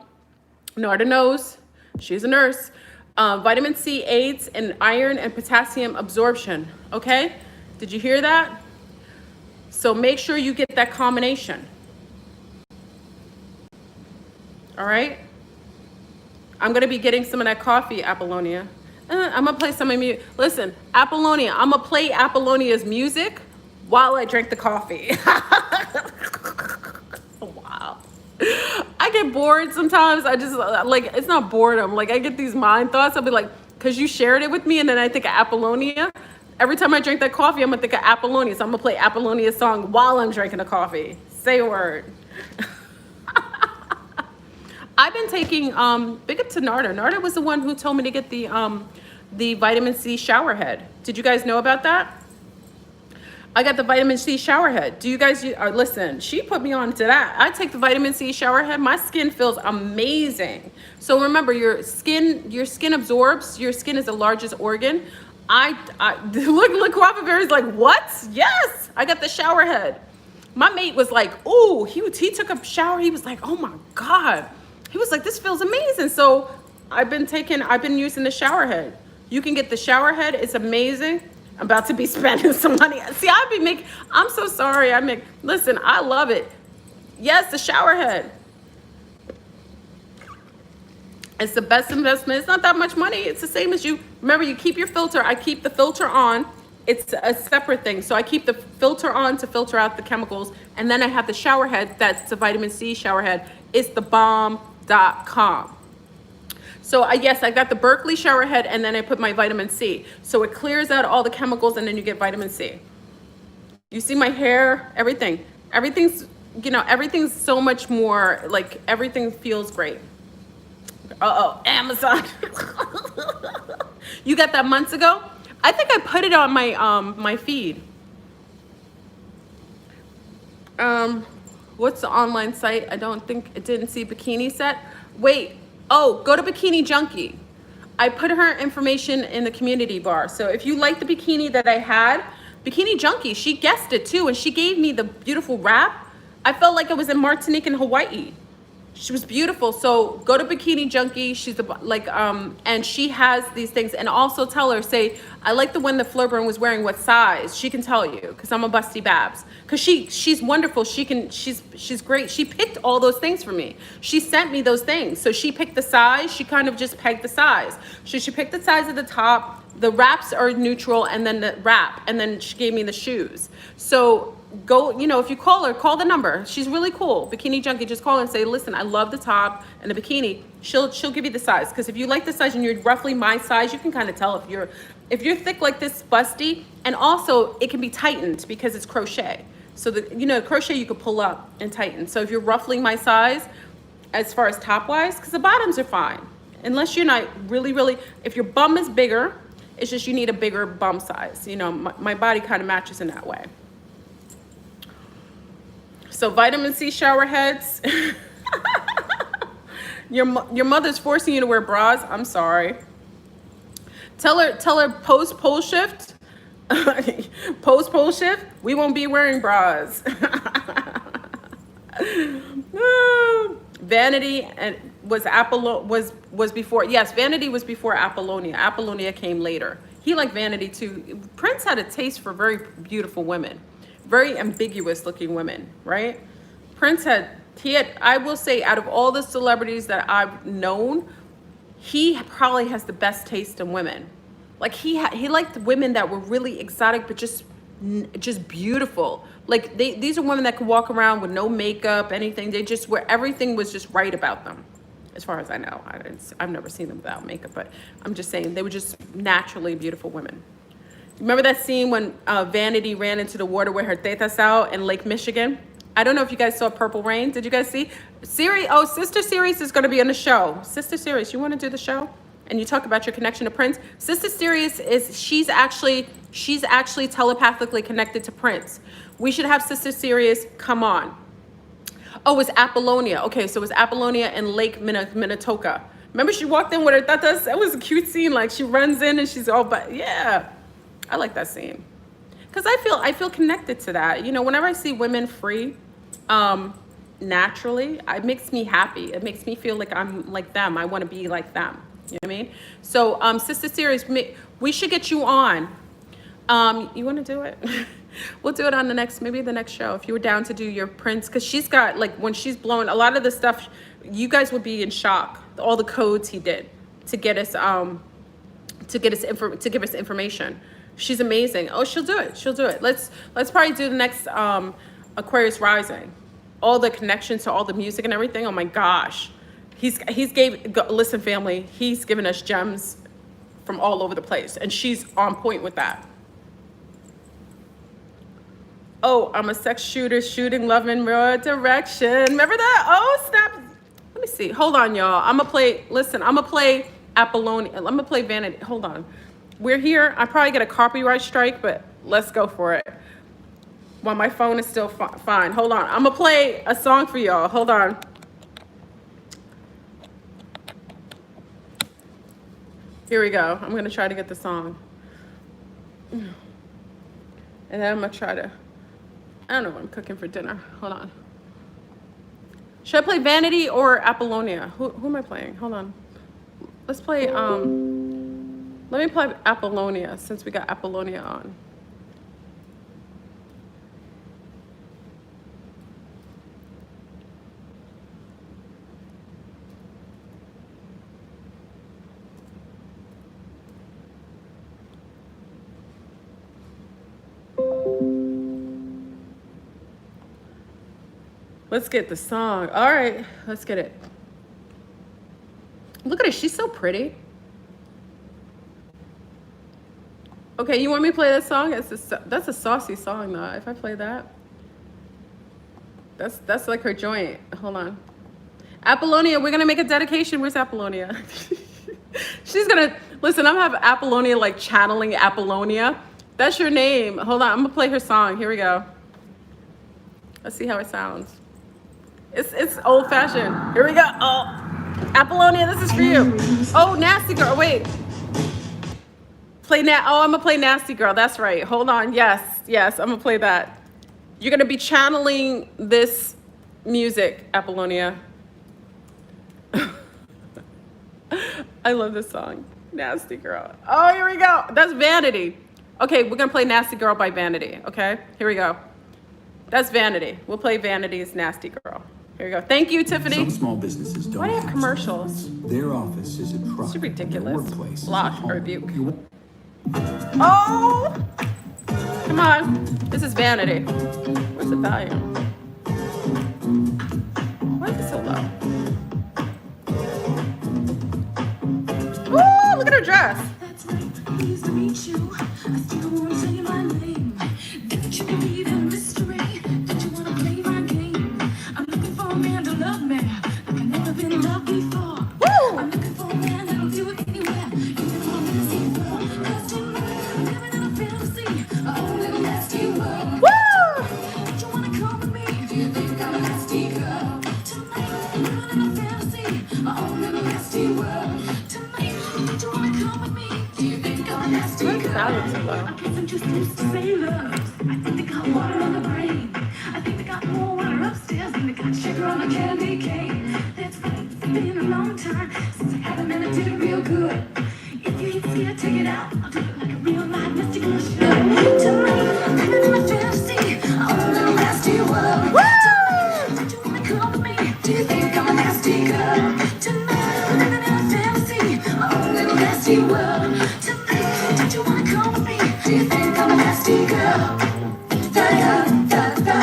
Narda knows. She's a nurse. Vitamin C aids in iron and potassium absorption. Okay, did you hear that? So make sure you get that combination. All right. I'm gonna be getting some of that coffee, Apollonia. I'm gonna play some of music. Listen, Apollonia, I'm gonna play Apollonia's music while I drink the coffee. Wow. I get bored sometimes. I just, like, it's not boredom. Like, I get these mind thoughts. I'll be like, because you shared it with me, and then I think of Apollonia. Every time I drink that coffee, I'm gonna think of Apollonia. So I'm gonna play Apollonia's song while I'm drinking the coffee. Say a word. I've been taking, big up to Narda. Narda was the one who told me to get the vitamin C shower head. Did you guys know about that? I got the vitamin C shower head. Do you guys listen? She put me on to that. I take the vitamin C shower head. My skin feels amazing. So remember, your skin absorbs. Your skin is the largest organ. I look. Guava Berry's like, what? Yes, I got the shower head. My mate was like, ooh, he took a shower. He was like, oh my God. He was like, this feels amazing. So I've been using the shower head. You can get the shower head. It's amazing. I'm about to be spending some money. See, I'm so sorry. Listen, I love it. Yes, the shower head. It's the best investment. It's not that much money. It's the same as you. Remember, you keep your filter. I keep the filter on. It's a separate thing. So I keep the filter on to filter out the chemicals. And then I have the shower head. That's the vitamin C shower head. It's thebomb.com. So yes, I got the Berkeley shower head, and then I put my vitamin C. So it clears out all the chemicals, and then you get vitamin C. You see my hair, everything. Everything's so much more, like, everything feels great. Uh-oh, Amazon. You got that months ago? I think I put it on my feed. What's the online site? I didn't see bikini set. Wait. Oh, go to Bikini Junkie. I put her information in the community bar. So if you like the bikini that I had, Bikini Junkie, she guessed it too. And she gave me the beautiful wrap. I felt like I was in Martinique and Hawaii. She was beautiful. So go to Bikini Junkie. She's and she has these things. And also tell her, say, I like the one that Flurburn was wearing, what size. She can tell you, because I'm a busty babs. Because she's wonderful. She's great. She picked all those things for me. She sent me those things. So she picked the size. She kind of just pegged the size. So she picked the size of the top. The wraps are neutral, and then the wrap. And then she gave me the shoes. So go, if you call her, call the number. She's really cool. Bikini Junkie, just call her and say, listen, I love the top and the bikini. She'll give you the size. Because if you like the size and you're roughly my size, you can kind of tell if you're thick like this, busty. And also it can be tightened because it's crochet. So the crochet you could pull up and tighten. So if you're roughly my size, as far as top wise, because the bottoms are fine. Unless you're not really, if your bum is bigger, it's just you need a bigger bum size. My body kind of matches in that way. So vitamin C shower heads. Your mother's forcing you to wear bras. I'm sorry. Tell her post pole shift. Post pole shift. We won't be wearing bras. Vanity was before. Yes, Vanity was before Apollonia. Apollonia came later. He liked Vanity too. Prince had a taste for very beautiful women. Very ambiguous looking women, right? Prince I will say, out of all the celebrities that I've known, he probably has the best taste in women. Like he liked women that were really exotic, but just beautiful. Like these are women that could walk around with no makeup, anything. They just everything was just right about them. As far as I know, I've never seen them without makeup, but I'm just saying they were just naturally beautiful women. Remember that scene when Vanity ran into the water with her tetas out in Lake Michigan? I don't know if you guys saw Purple Rain. Did you guys see? Sister Series is going to be on the show. Sister Series, you want to do the show? And you talk about your connection to Prince. Sister Series she's actually telepathically connected to Prince. We should have Sister Series come on. Oh, it's Apollonia. Okay, so it's Apollonia and Lake Minnetonka. Remember she walked in with her tatas? That was a cute scene. Like she runs in and she's all, but yeah. I like that scene because I feel connected to that. Whenever I see women free, naturally, it makes me happy. It makes me feel like I'm like them. I want to be like them. You know what I mean? So, Sister Series, we should get you on. You want to do it? We'll do it on the next show if you were down to do your Prince, because she's got, like, when she's blowing a lot of the stuff, you guys would be in shock. All the codes he did to get us to give us information. She's amazing. Oh, she'll do it. Let's probably do the next Aquarius Rising. All the connections to all the music and everything. Oh my gosh. Listen, family, he's given us gems from all over the place, and she's on point with that. Oh, I'm a sex shooter, shooting love in your direction. Remember that? Oh, snap. Let me see. Hold on, y'all. I'm gonna play Apollonia. I'm gonna play Vanity. Hold on. We're here. I probably get a copyright strike, but let's go for it. while my phone is still fine. Hold on. I'm gonna play a song for y'all. Hold on. Here we go. I'm gonna try to get the song. And then I'm gonna try to, I don't know what I'm cooking for dinner. Hold on. Should I play Vanity or Apollonia? Who am I playing? Hold on. Let's play, let me play Apollonia since we got Apollonia on. Let's get the song. All right, let's get it. Look at her, she's so pretty. Okay, you want me to play that song? That's a saucy song though. If I play that, that's like her joint. Hold on. Apollonia, we're gonna make a dedication. Where's Apollonia? She's gonna, listen, I'm gonna have Apollonia like channeling Apollonia. That's your name. Hold on, I'm gonna play her song. Here we go. Let's see how it sounds. It's old fashioned. Here we go. Oh, Apollonia, this is for you. Oh, Nasty Girl. Wait. I'm gonna play Nasty Girl. That's right. Hold on. Yes, I'm gonna play that. You're gonna be channeling this music, Apollonia. I love this song. Nasty Girl. Oh, here we go. That's Vanity. Okay, we're gonna play Nasty Girl by Vanity. Okay, here we go. That's Vanity. We'll play Vanity's Nasty Girl. Here we go. Thank you, Tiffany. Some small businesses don't. Why do you have commercials? Their office is a truck. It's ridiculous. Their workplace Block is a home. rebuke. Oh! Come on. This is Vanity. Where's the volume? Why is it so low? Ooh, look at her dress. That's right, pleased to meet you. I still won't tell you my name. Didn't you believe in mystery? Did you want to play my game? I'm looking for a man to love me like I've never been loved before. Woo! I'm looking for a man that'll do it anywhere. You can call me nasty girl. Cause tonight I'm living in a fantasy. A whole little nasty world. Woo! Did you want to come with me? Do you think I'm a nasty girl? Tonight I'm living in a fantasy. A whole little nasty world. Tonight, did you want to come with me? Do you think I'm a nasty Where's the girl? volume so low? I guess I'm just used to sailors. I think they got water on the brain. I think they got more water upstairs than they got sugar on a candy cane. That's right, it's been a long time since I had a man that did it real good. If you ain't scared, take it out. I'll do it like a real live nasty girl should. Tonight, I'm living in a fantasy, a whole little nasty world. Tonight, did you want to come with me? Do you think I'm a nasty girl? Tonight, I'm living in a fantasy, a whole little nasty world. Tonight, did you want to come with me? Do you think I'm a nasty girl? Da da da da.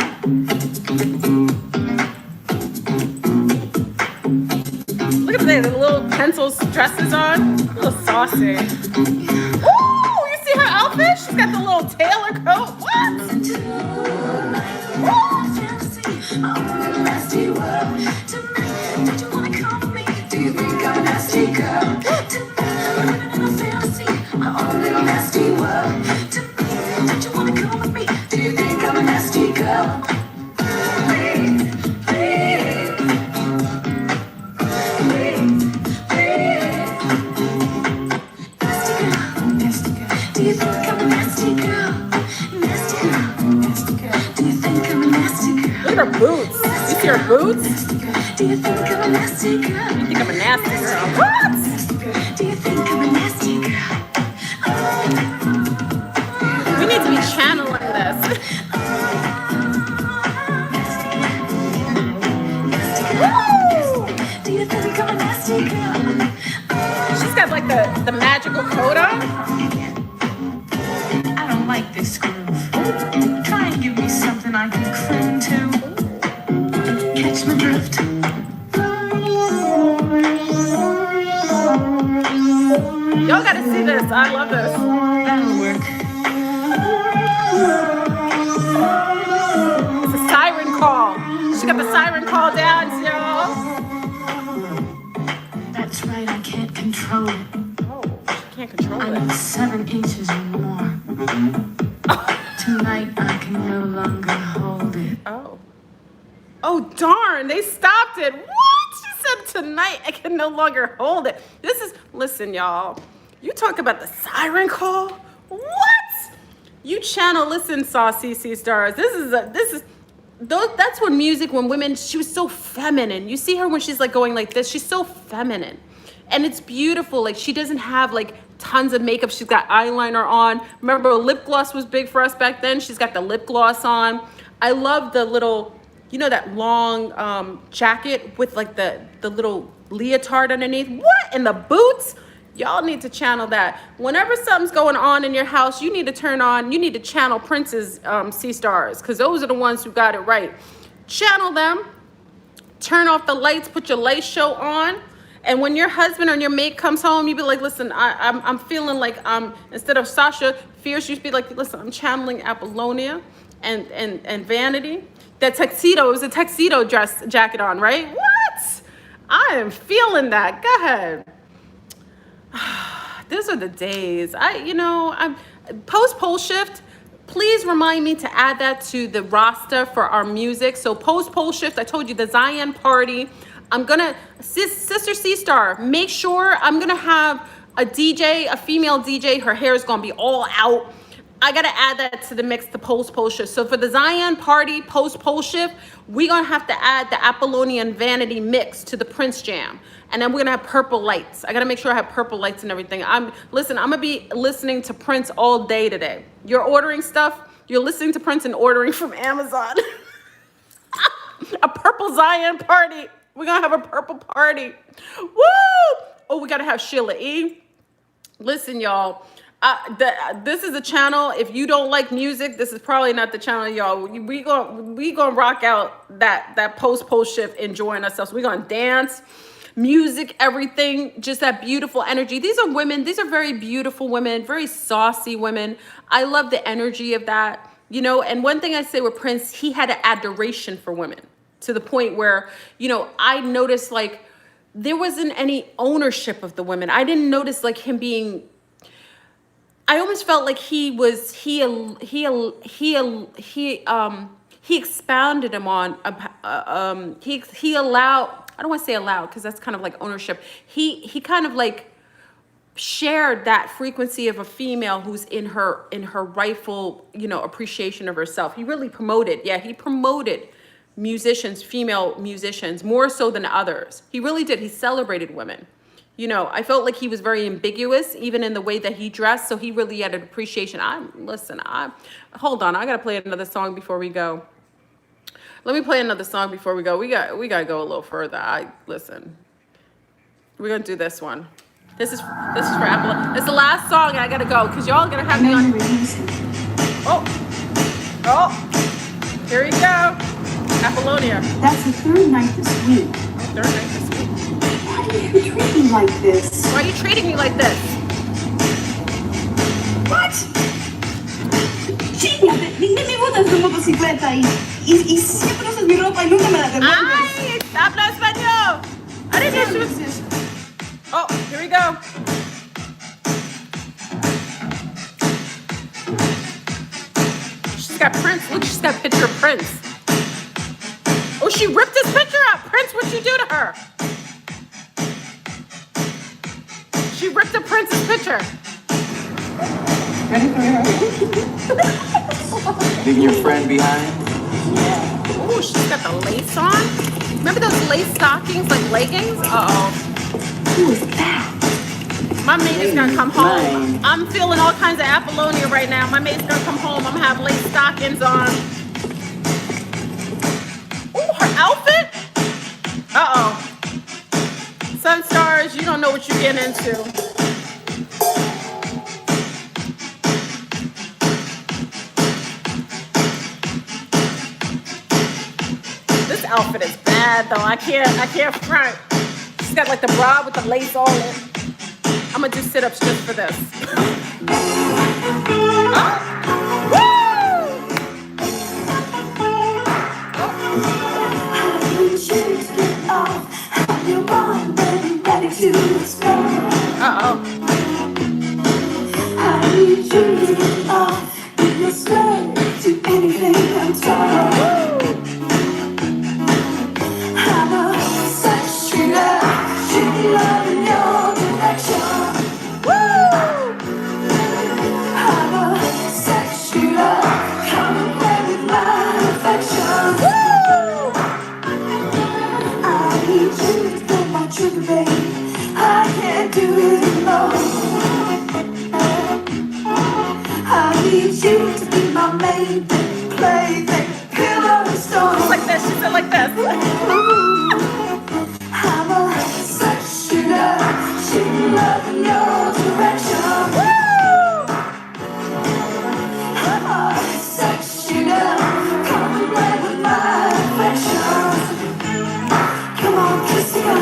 Look at the little pencil dresses on. A little saucy. Ooh, you see her outfit? She's got the little tailor coat. What? Do you think I'm a nasty girl? Nasty girl, nasty girl. Do you think I'm a nasty girl? Look at her boots. You see her boots? Do you think I'm a nasty girl? You think I'm a nasty girl? What? Do you think I'm a nasty girl? We need to be channeling this. Woo! Do you think I'm a nasty girl? She's got like the magical coat on. I don't like this groove. Try and give me something I can cling to. Catch my drift. Y'all gotta see this. I love this. That'll work. It's a siren call. She got the siren call dance, y'all. That's right, I can't control it. Oh, she can't control I'm it. 7 inches or more. Tonight I can no longer Oh, darn, they stopped it. What? She said tonight I can no longer hold it. Listen, y'all. You talk about the siren call? What? You channel, listen, Saucy Sea Stars. That's when music, when women, she was so feminine. You see her when she's like going like this, she's so feminine. And it's beautiful. Like she doesn't have like tons of makeup. She's got eyeliner on. Remember, lip gloss was big for us back then. She's got the lip gloss on. I love the little, you know, that long jacket with like the little leotard underneath. What? And the boots? Y'all need to channel that. Whenever something's going on in your house, you need to channel Prince's Sea Stars, because those are the ones who got it right. Channel them, turn off the lights, put your light show on, and when your husband or your mate comes home, you be like, listen, I'm feeling like instead of Sasha Fierce, you should be like, listen, I'm channeling Apollonia and Vanity. That tuxedo, it was a tuxedo jacket on, right? What? I am feeling that. Go ahead. Those are the days. I'm post pole shift. Please remind me to add that to the roster for our music. So post pole shift, I told you the Zion party. I'm gonna, Sister Sea Star, make sure I'm gonna have a DJ, a female DJ. Her hair is gonna be all out. I gotta add that to the mix, the post pole shift. So for the Zion party post pole shift, we're gonna have to add the Apollonian Vanity mix to the Prince Jam. And then we're gonna have purple lights. I gotta make sure I have purple lights and everything. I'm gonna be listening to Prince all day today. You're ordering stuff, you're listening to Prince and ordering from Amazon. A purple Zion party. We're gonna have a purple party. Woo! Oh, we gotta have Sheila E. Listen, y'all. This is a channel. If you don't like music, this is probably not the channel, y'all. We gonna rock out that post shift, enjoying ourselves. We gonna dance, music, everything, just that beautiful energy. These are women. These are very beautiful women, very saucy women. I love the energy of that, you know. And one thing I say with Prince, he had an adoration for women to the point where, you know, I noticed like there wasn't any ownership of the women. I didn't notice like him being. I almost felt like he expounded him on, he allowed, I don't want to say allowed because that's kind of like ownership. He kind of like shared that frequency of a female who's in her rightful, you know, appreciation of herself. He really promoted, he promoted musicians, female musicians, more so than others. He really did. He celebrated women. You know, I felt like he was very ambiguous, even in the way that he dressed. So he really had an appreciation. Hold on. I got to play another song before we go. Let me play another song before we go. We got to go a little further. Listen. We're going to do this one. This is for Apple. It's the last song. I got to go because y'all going to have me on. Oh, here we go. Apollonia. That's the third night this week. Third night this week. Why are you treating me like this? Why are you treating me like this? What? Chíngate, dime mi botas de motocicleta y siempre usas mi ropa y nunca me la devuelves. Ay, habla español. I didn't know she was... Oh, here we go. She's got Prince. Look, she's got a picture of Prince. Oh, she ripped his picture out. Prince, what'd you do to her? She ripped a Prince's picture. Leaving your friend behind? Yeah. Oh, she's got the lace on. Remember those lace stockings, like leggings? Uh-oh. Who is that? My mate is gonna come home. I'm feeling all kinds of Apollonia right now. My mate's gonna come home. I'm gonna have lace stockings on. Oh, her outfit? Uh-oh. Sun Stars, you don't know what you're getting into. This outfit is bad though. I can't front. She's got like the bra with the lace all in. I'm gonna do sit-ups just for this. Uh-oh. I need you to get off. You slave to anything I'm trying. you to be my main thing, plaything, pillow and stone. Like this, she said like this. I'm a sex shooter, shooting love in your direction. I'm a sex shooter, come and play with my affections. Come on, kiss the gun.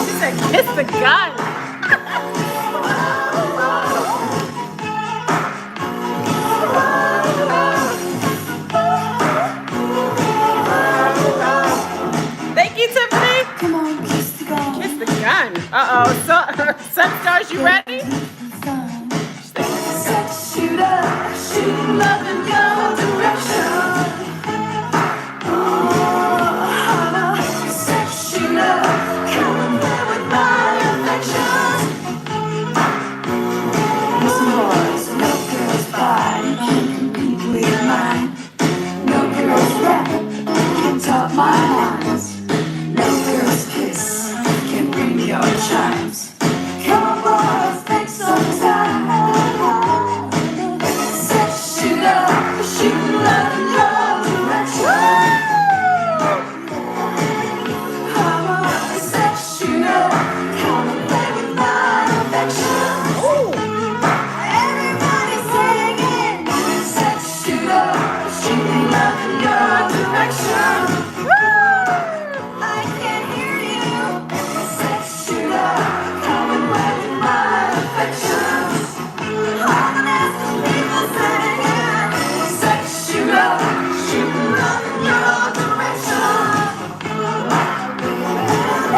She said, kiss the gun. Thank you, Tiffany. Come on, kiss the gun. Kiss the gun. Uh-oh. So, Sunstars, you ready? Sex shooter, shooting love in your direction. Oh, I'm a sex shooter, come and play with my affections. Listen, boys, no girls fight can compete with mine. No girls rap can top my lines. No girls kiss can bring your chimes. Come on, boys, take some time. Sex shooter, shooting love in your direction. I'm a sex shooter, come and play with my affections. Everybody's singing. Sex shooter, shooting love in your direction. I can't hear you. Sex shooter, come and play with my affections. All the nasty people singing. Sex shooter, shooting love in your direction.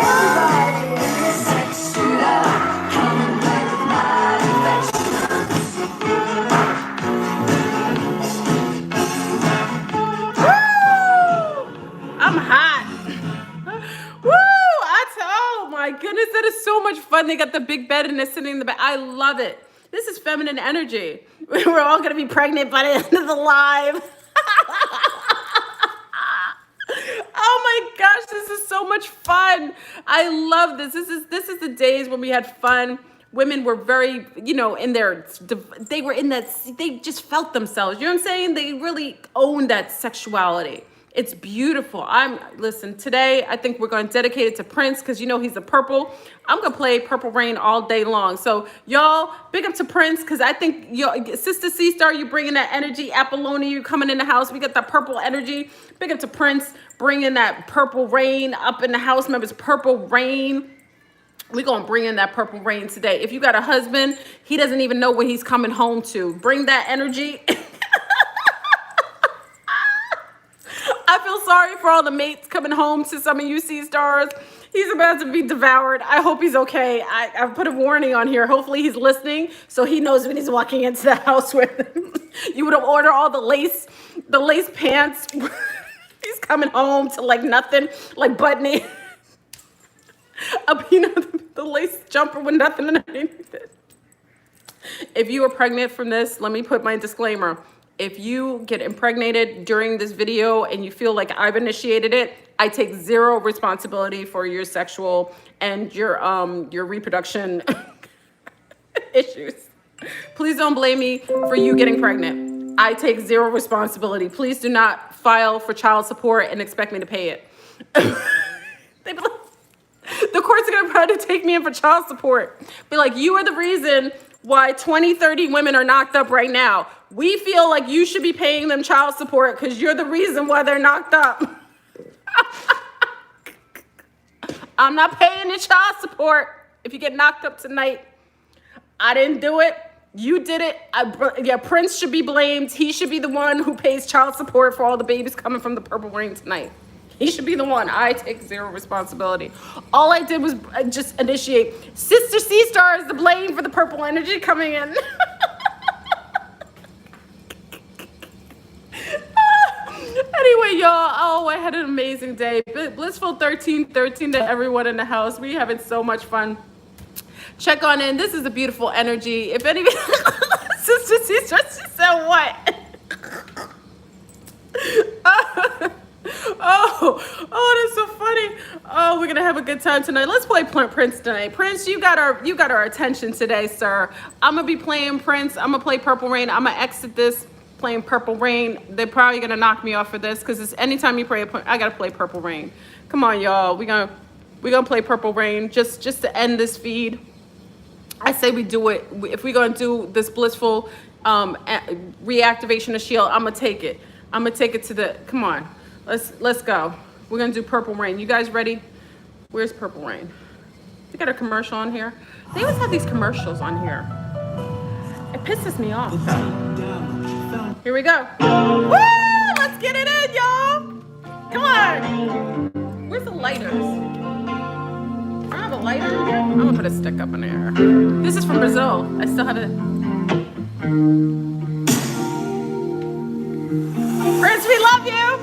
Everybody, sex shooter, come and play with my affections. I'm hot. Woo! Oh my goodness, that is so much fun. They got the big bed and they're sitting in the bed. I love it. This is feminine energy. We're all gonna be pregnant by the end of the live. Oh my gosh, this is so much fun. I love this. This is the days when we had fun. Women were very, in their, they were in that, they just felt themselves. You know what I'm saying? They really owned that sexuality. It's beautiful. Listen, today I think we're going to dedicate it to Prince because he's the purple. I'm going to play Purple Rain all day long. So y'all, big up to Prince because I think Sister C-Star, you bringing that energy. Apollonia, you coming in the house. We got that purple energy. Big up to Prince, bringing that purple rain up in the house. Remember, it's Purple Rain. We're going to bring in that purple rain today. If you got a husband, he doesn't even know what he's coming home to. Bring that energy. I feel sorry for all the mates coming home to some of you C-Stars. He's about to be devoured. I hope he's okay. I put a warning on here. Hopefully he's listening so he knows when he's walking into the house with him. You would have ordered all the lace pants. He's coming home to like nothing, like Budney. The lace jumper with nothing underneath it. If you are pregnant from this, let me put my disclaimer. If you get impregnated during this video and you feel like I've initiated it, I take zero responsibility for your sexual and your reproduction issues. Please don't blame me for you getting pregnant. I take zero responsibility. Please do not file for child support and expect me to pay it. The courts are going to try to take me in for child support. Be like, you are the reason why 20, 30 women are knocked up right now. We feel like you should be paying them child support because you're the reason why they're knocked up. I'm not paying the child support if you get knocked up tonight. I didn't do it. You did it. Prince should be blamed. He should be the one who pays child support for all the babies coming from the Purple Rain tonight. He should be the one. I take zero responsibility. All I did was just initiate. Sister C-Star is the blame for the purple energy coming in. Anyway, y'all, I had an amazing day. Blissful 1313 to everyone in the house. We having so much fun. Check on in. This is a beautiful energy. If any Sister C-Star, she said what? Oh, that's so funny. Oh, we're gonna have a good time tonight. Let's play Prince tonight. Prince, you got our attention today, sir. I'm gonna be playing Prince. I'm gonna play Purple Rain. I'm gonna exit this playing Purple Rain. They're probably gonna knock me off for this because it's anytime you play, I gotta play Purple Rain. Come on, y'all. We're gonna play Purple Rain just to end this feed. I say we do it. If we're gonna do this blissful reactivation of shield, I'm gonna take it. I'm gonna take it to the. Come on, let's go. We're gonna do Purple Rain. You guys ready? Where's Purple Rain? They got a commercial on here. They always have these commercials on here. It pisses me off. Here we go. Woo! Let's get it in, y'all. Come on. Where's the lighters? I have a lighter in here. I'm gonna put a stick up in there. This is from Brazil. I still have it. Prince, we love you.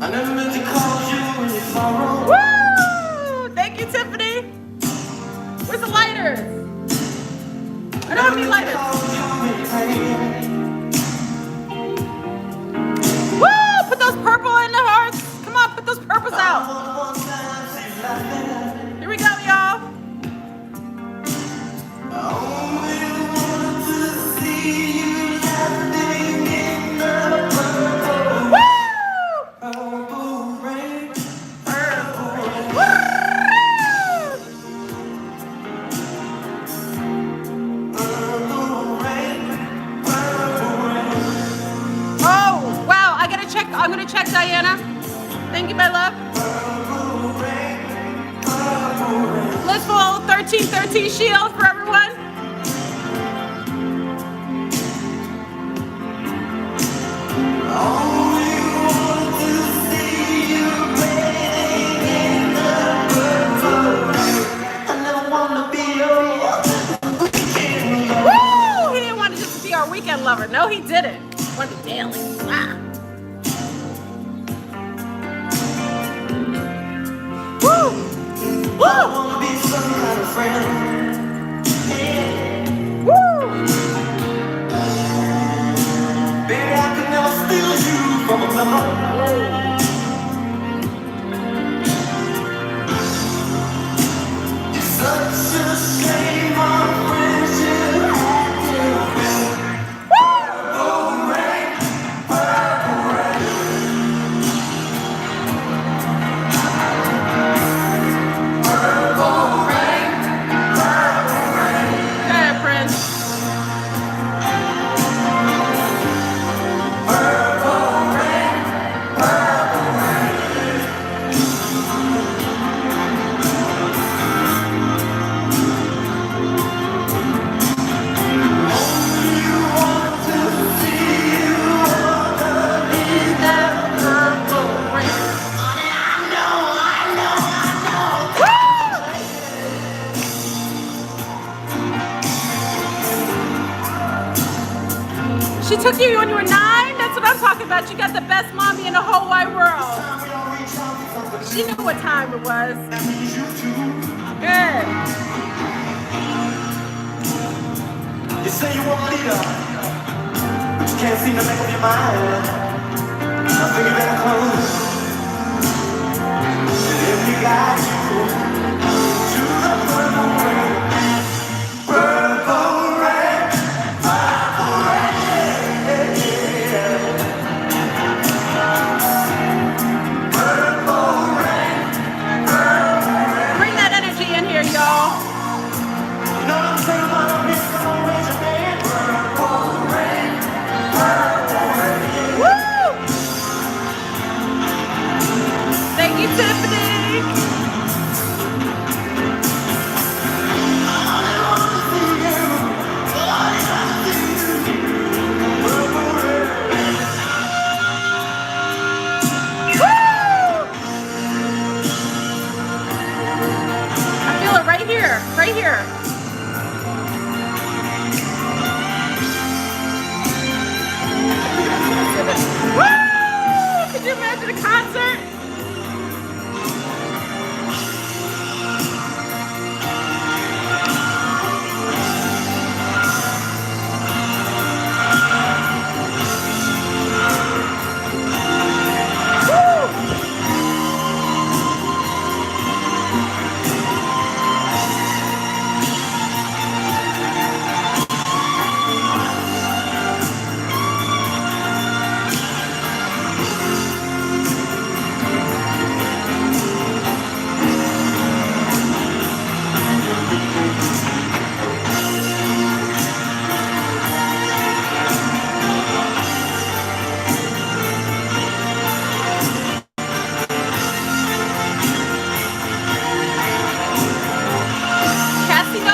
I never meant to call you when you sorrow. Woo! Thank you, Tiffany. Where's the lighters? I don't have any lighters. Woo! Put those purple in the hearts. Come on, put those purples out. Here we go, y'all. I only wanted to see you laughing in the purple rain. Oh, wow. I'm gonna check Diana. Thank you, my love. Blissful 1313 shield for everyone. Woo! He didn't want to just be our weekend lover. No, he didn't. He wanted to be daily. Ah. Woo! Woo! Woo! Baby, I could never steal you from another. It's such a shame our friendship had to end. Purple rain, purple rain. Purple rain, purple rain. Yeah, Prince. Purple rain, purple rain. Only want to see you underneath that purple rain. I know. She took you when you were 9? That's what I'm talking about. You got the best mommy in the whole wide world. She knew what time it was. Good. You say you want a leader, but you can't seem to make up your mind. I think you better close. If you got you to the purple rain, purple rain, purple rain. Purple rain, purple rain. Bring that energy in here, y'all. You know what I'm saying about a bitch? Come on, raise your hand. Purple rain, purple rain. Woo! Thank you, Tiffany. I feel it right here, right here. Woo! Could you imagine a concert?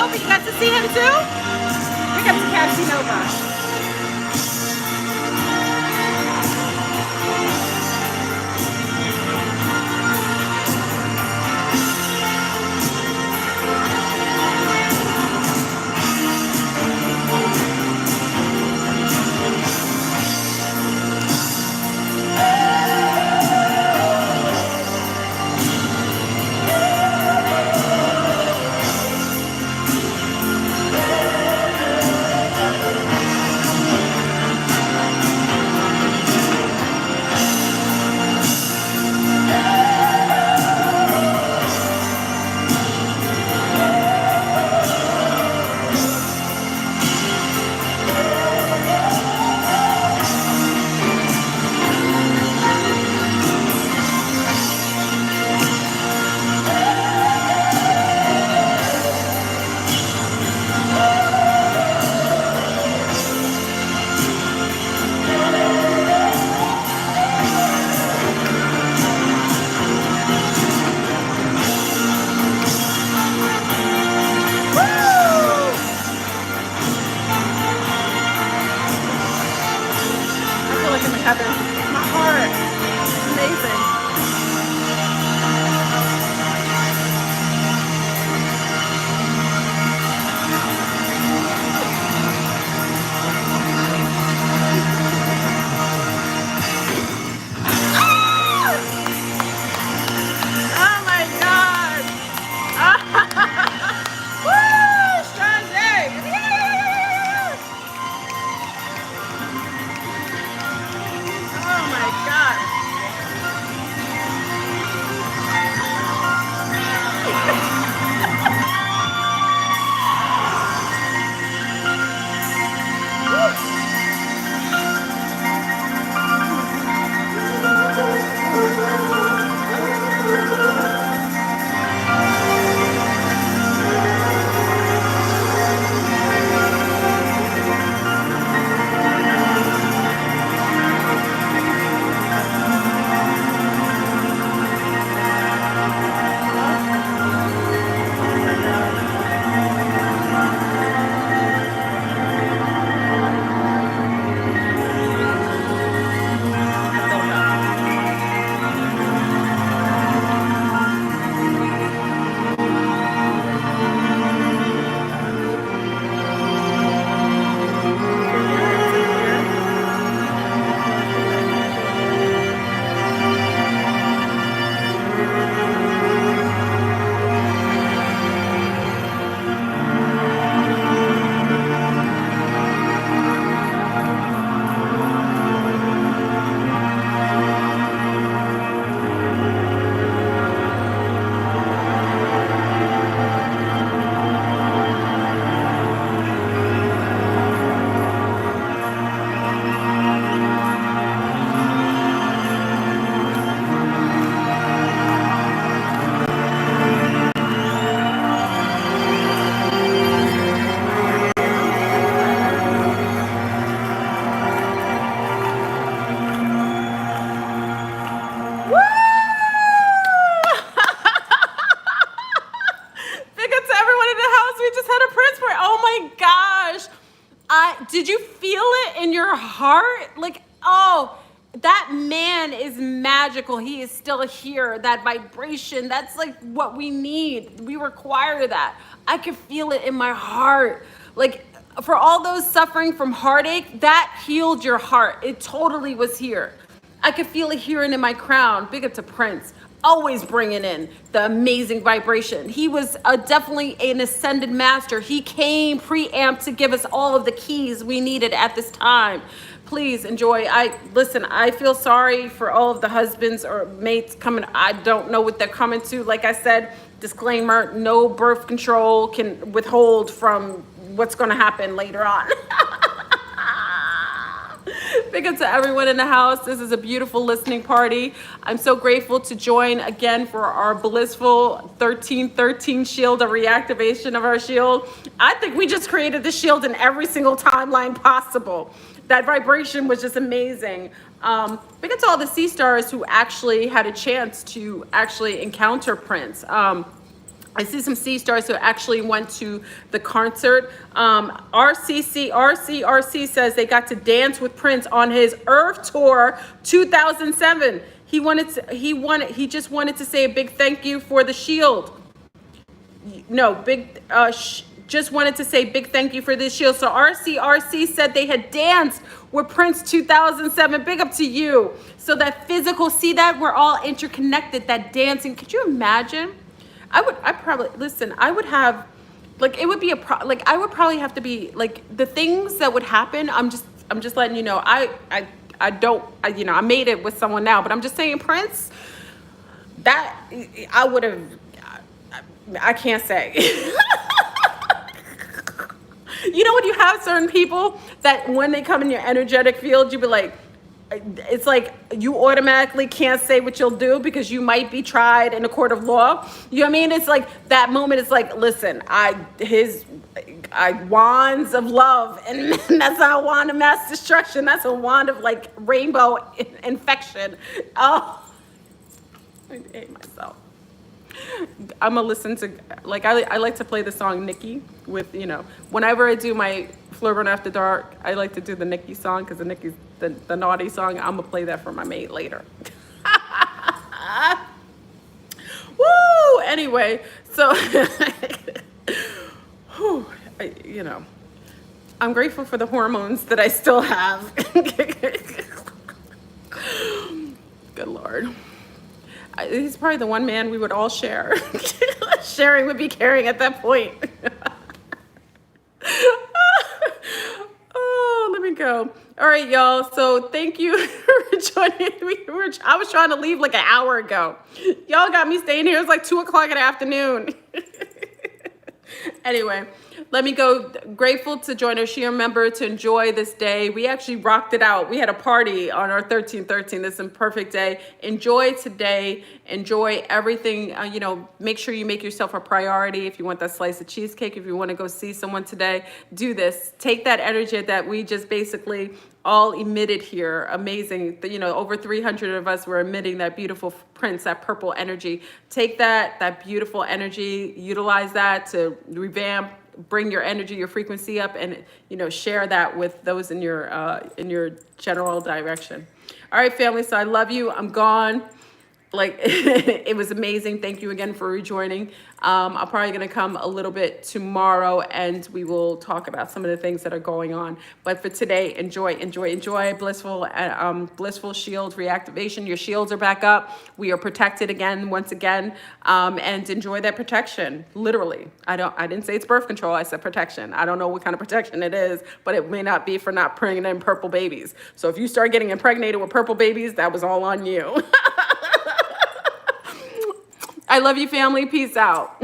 Casanova, you got to see him too? Big up to Casanova. Did you feel it in your heart? Like, oh, that man is magical. He is still here. That vibration, that's like what we need. We require that. I could feel it in my heart. Like, for all those suffering from heartache, that healed your heart. It totally was here. I could feel it here and in my crown. Big up to Prince. Always bringing in the amazing vibration. He was definitely an ascended master. He came preamp to give us all of the keys we needed at this time. Please enjoy. I feel sorry for all of the husbands or mates coming. I don't know what they're coming to. Like I said, disclaimer, no birth control can withhold from what's going to happen later on. Big up to everyone in the house. This is a beautiful listening party. I'm so grateful to join again for our Blissful 1313 shield, a reactivation of our shield. I think we just created the shield in every single timeline possible. That vibration was just amazing. Big up to all the sea stars who actually had a chance to actually encounter Prince. I see some C stars who actually went to the concert. RC says they got to dance with Prince on his Earth Tour 2007. He just wanted to say a big thank you for the shield. No, just wanted to say big thank you for this shield. So RC said they had danced with Prince 2007. Big up to you. So that physical, see that? We're all interconnected, that dancing. Could you imagine? I would have, like, it would be I would probably have to be, like, the things that would happen, I'm just letting you know, I made it with someone now, but I'm just saying, Prince, that, I would have, I can't say. You know when you have certain people that when they come in your energetic field, you be like, it's like you automatically can't say what you'll do because you might be tried in a court of law. You know what I mean? It's like that moment. It's like, listen, wands of love, and that's not a wand of mass destruction. That's a wand of like rainbow infection. Oh, I hate myself. I'm gonna listen to, like, I like to play the song Nikki with, you know, whenever I do my Flirting After Dark, I like to do the Nikki song because the Nikki's the naughty song. I'm gonna play that for my mate later. Woo! Anyway, so you know, I'm grateful for the hormones that I still have. Good Lord. He's probably the one man we would all share. Sharing would be caring at that point. Oh, let me go. All right, y'all. So thank you for joining me. I was trying to leave like an hour ago. Y'all got me staying here. It's like 2 o'clock in the afternoon. Anyway, let me go. Grateful to join our Shia member to enjoy this day. We actually rocked it out. We had a party on our 1313. This is a perfect day. Enjoy today. Enjoy everything. You know, make sure you make yourself a priority. If you want that slice of cheesecake, if you want to go see someone today, do this. Take that energy that we just basically all emitted here. Amazing. You know, over 300 of us were emitting that beautiful Prince, that purple energy. Take that beautiful energy, utilize that to revamp, bring your energy, your frequency up, and, you know, share that with those in your general direction. All right, family. So I love you. I'm gone. Like, it was amazing. Thank you again for rejoining. I'm probably going to come a little bit tomorrow and we will talk about some of the things that are going on. But for today, enjoy Blissful, Blissful Shield ReActivation. Your shields are back up. We are protected again, once again, and enjoy that protection. Literally. I didn't say it's birth control. I said protection. I don't know what kind of protection it is, but it may not be for not bringing in purple babies. So if you start getting impregnated with purple babies, that was all on you. I love you, family. Peace out.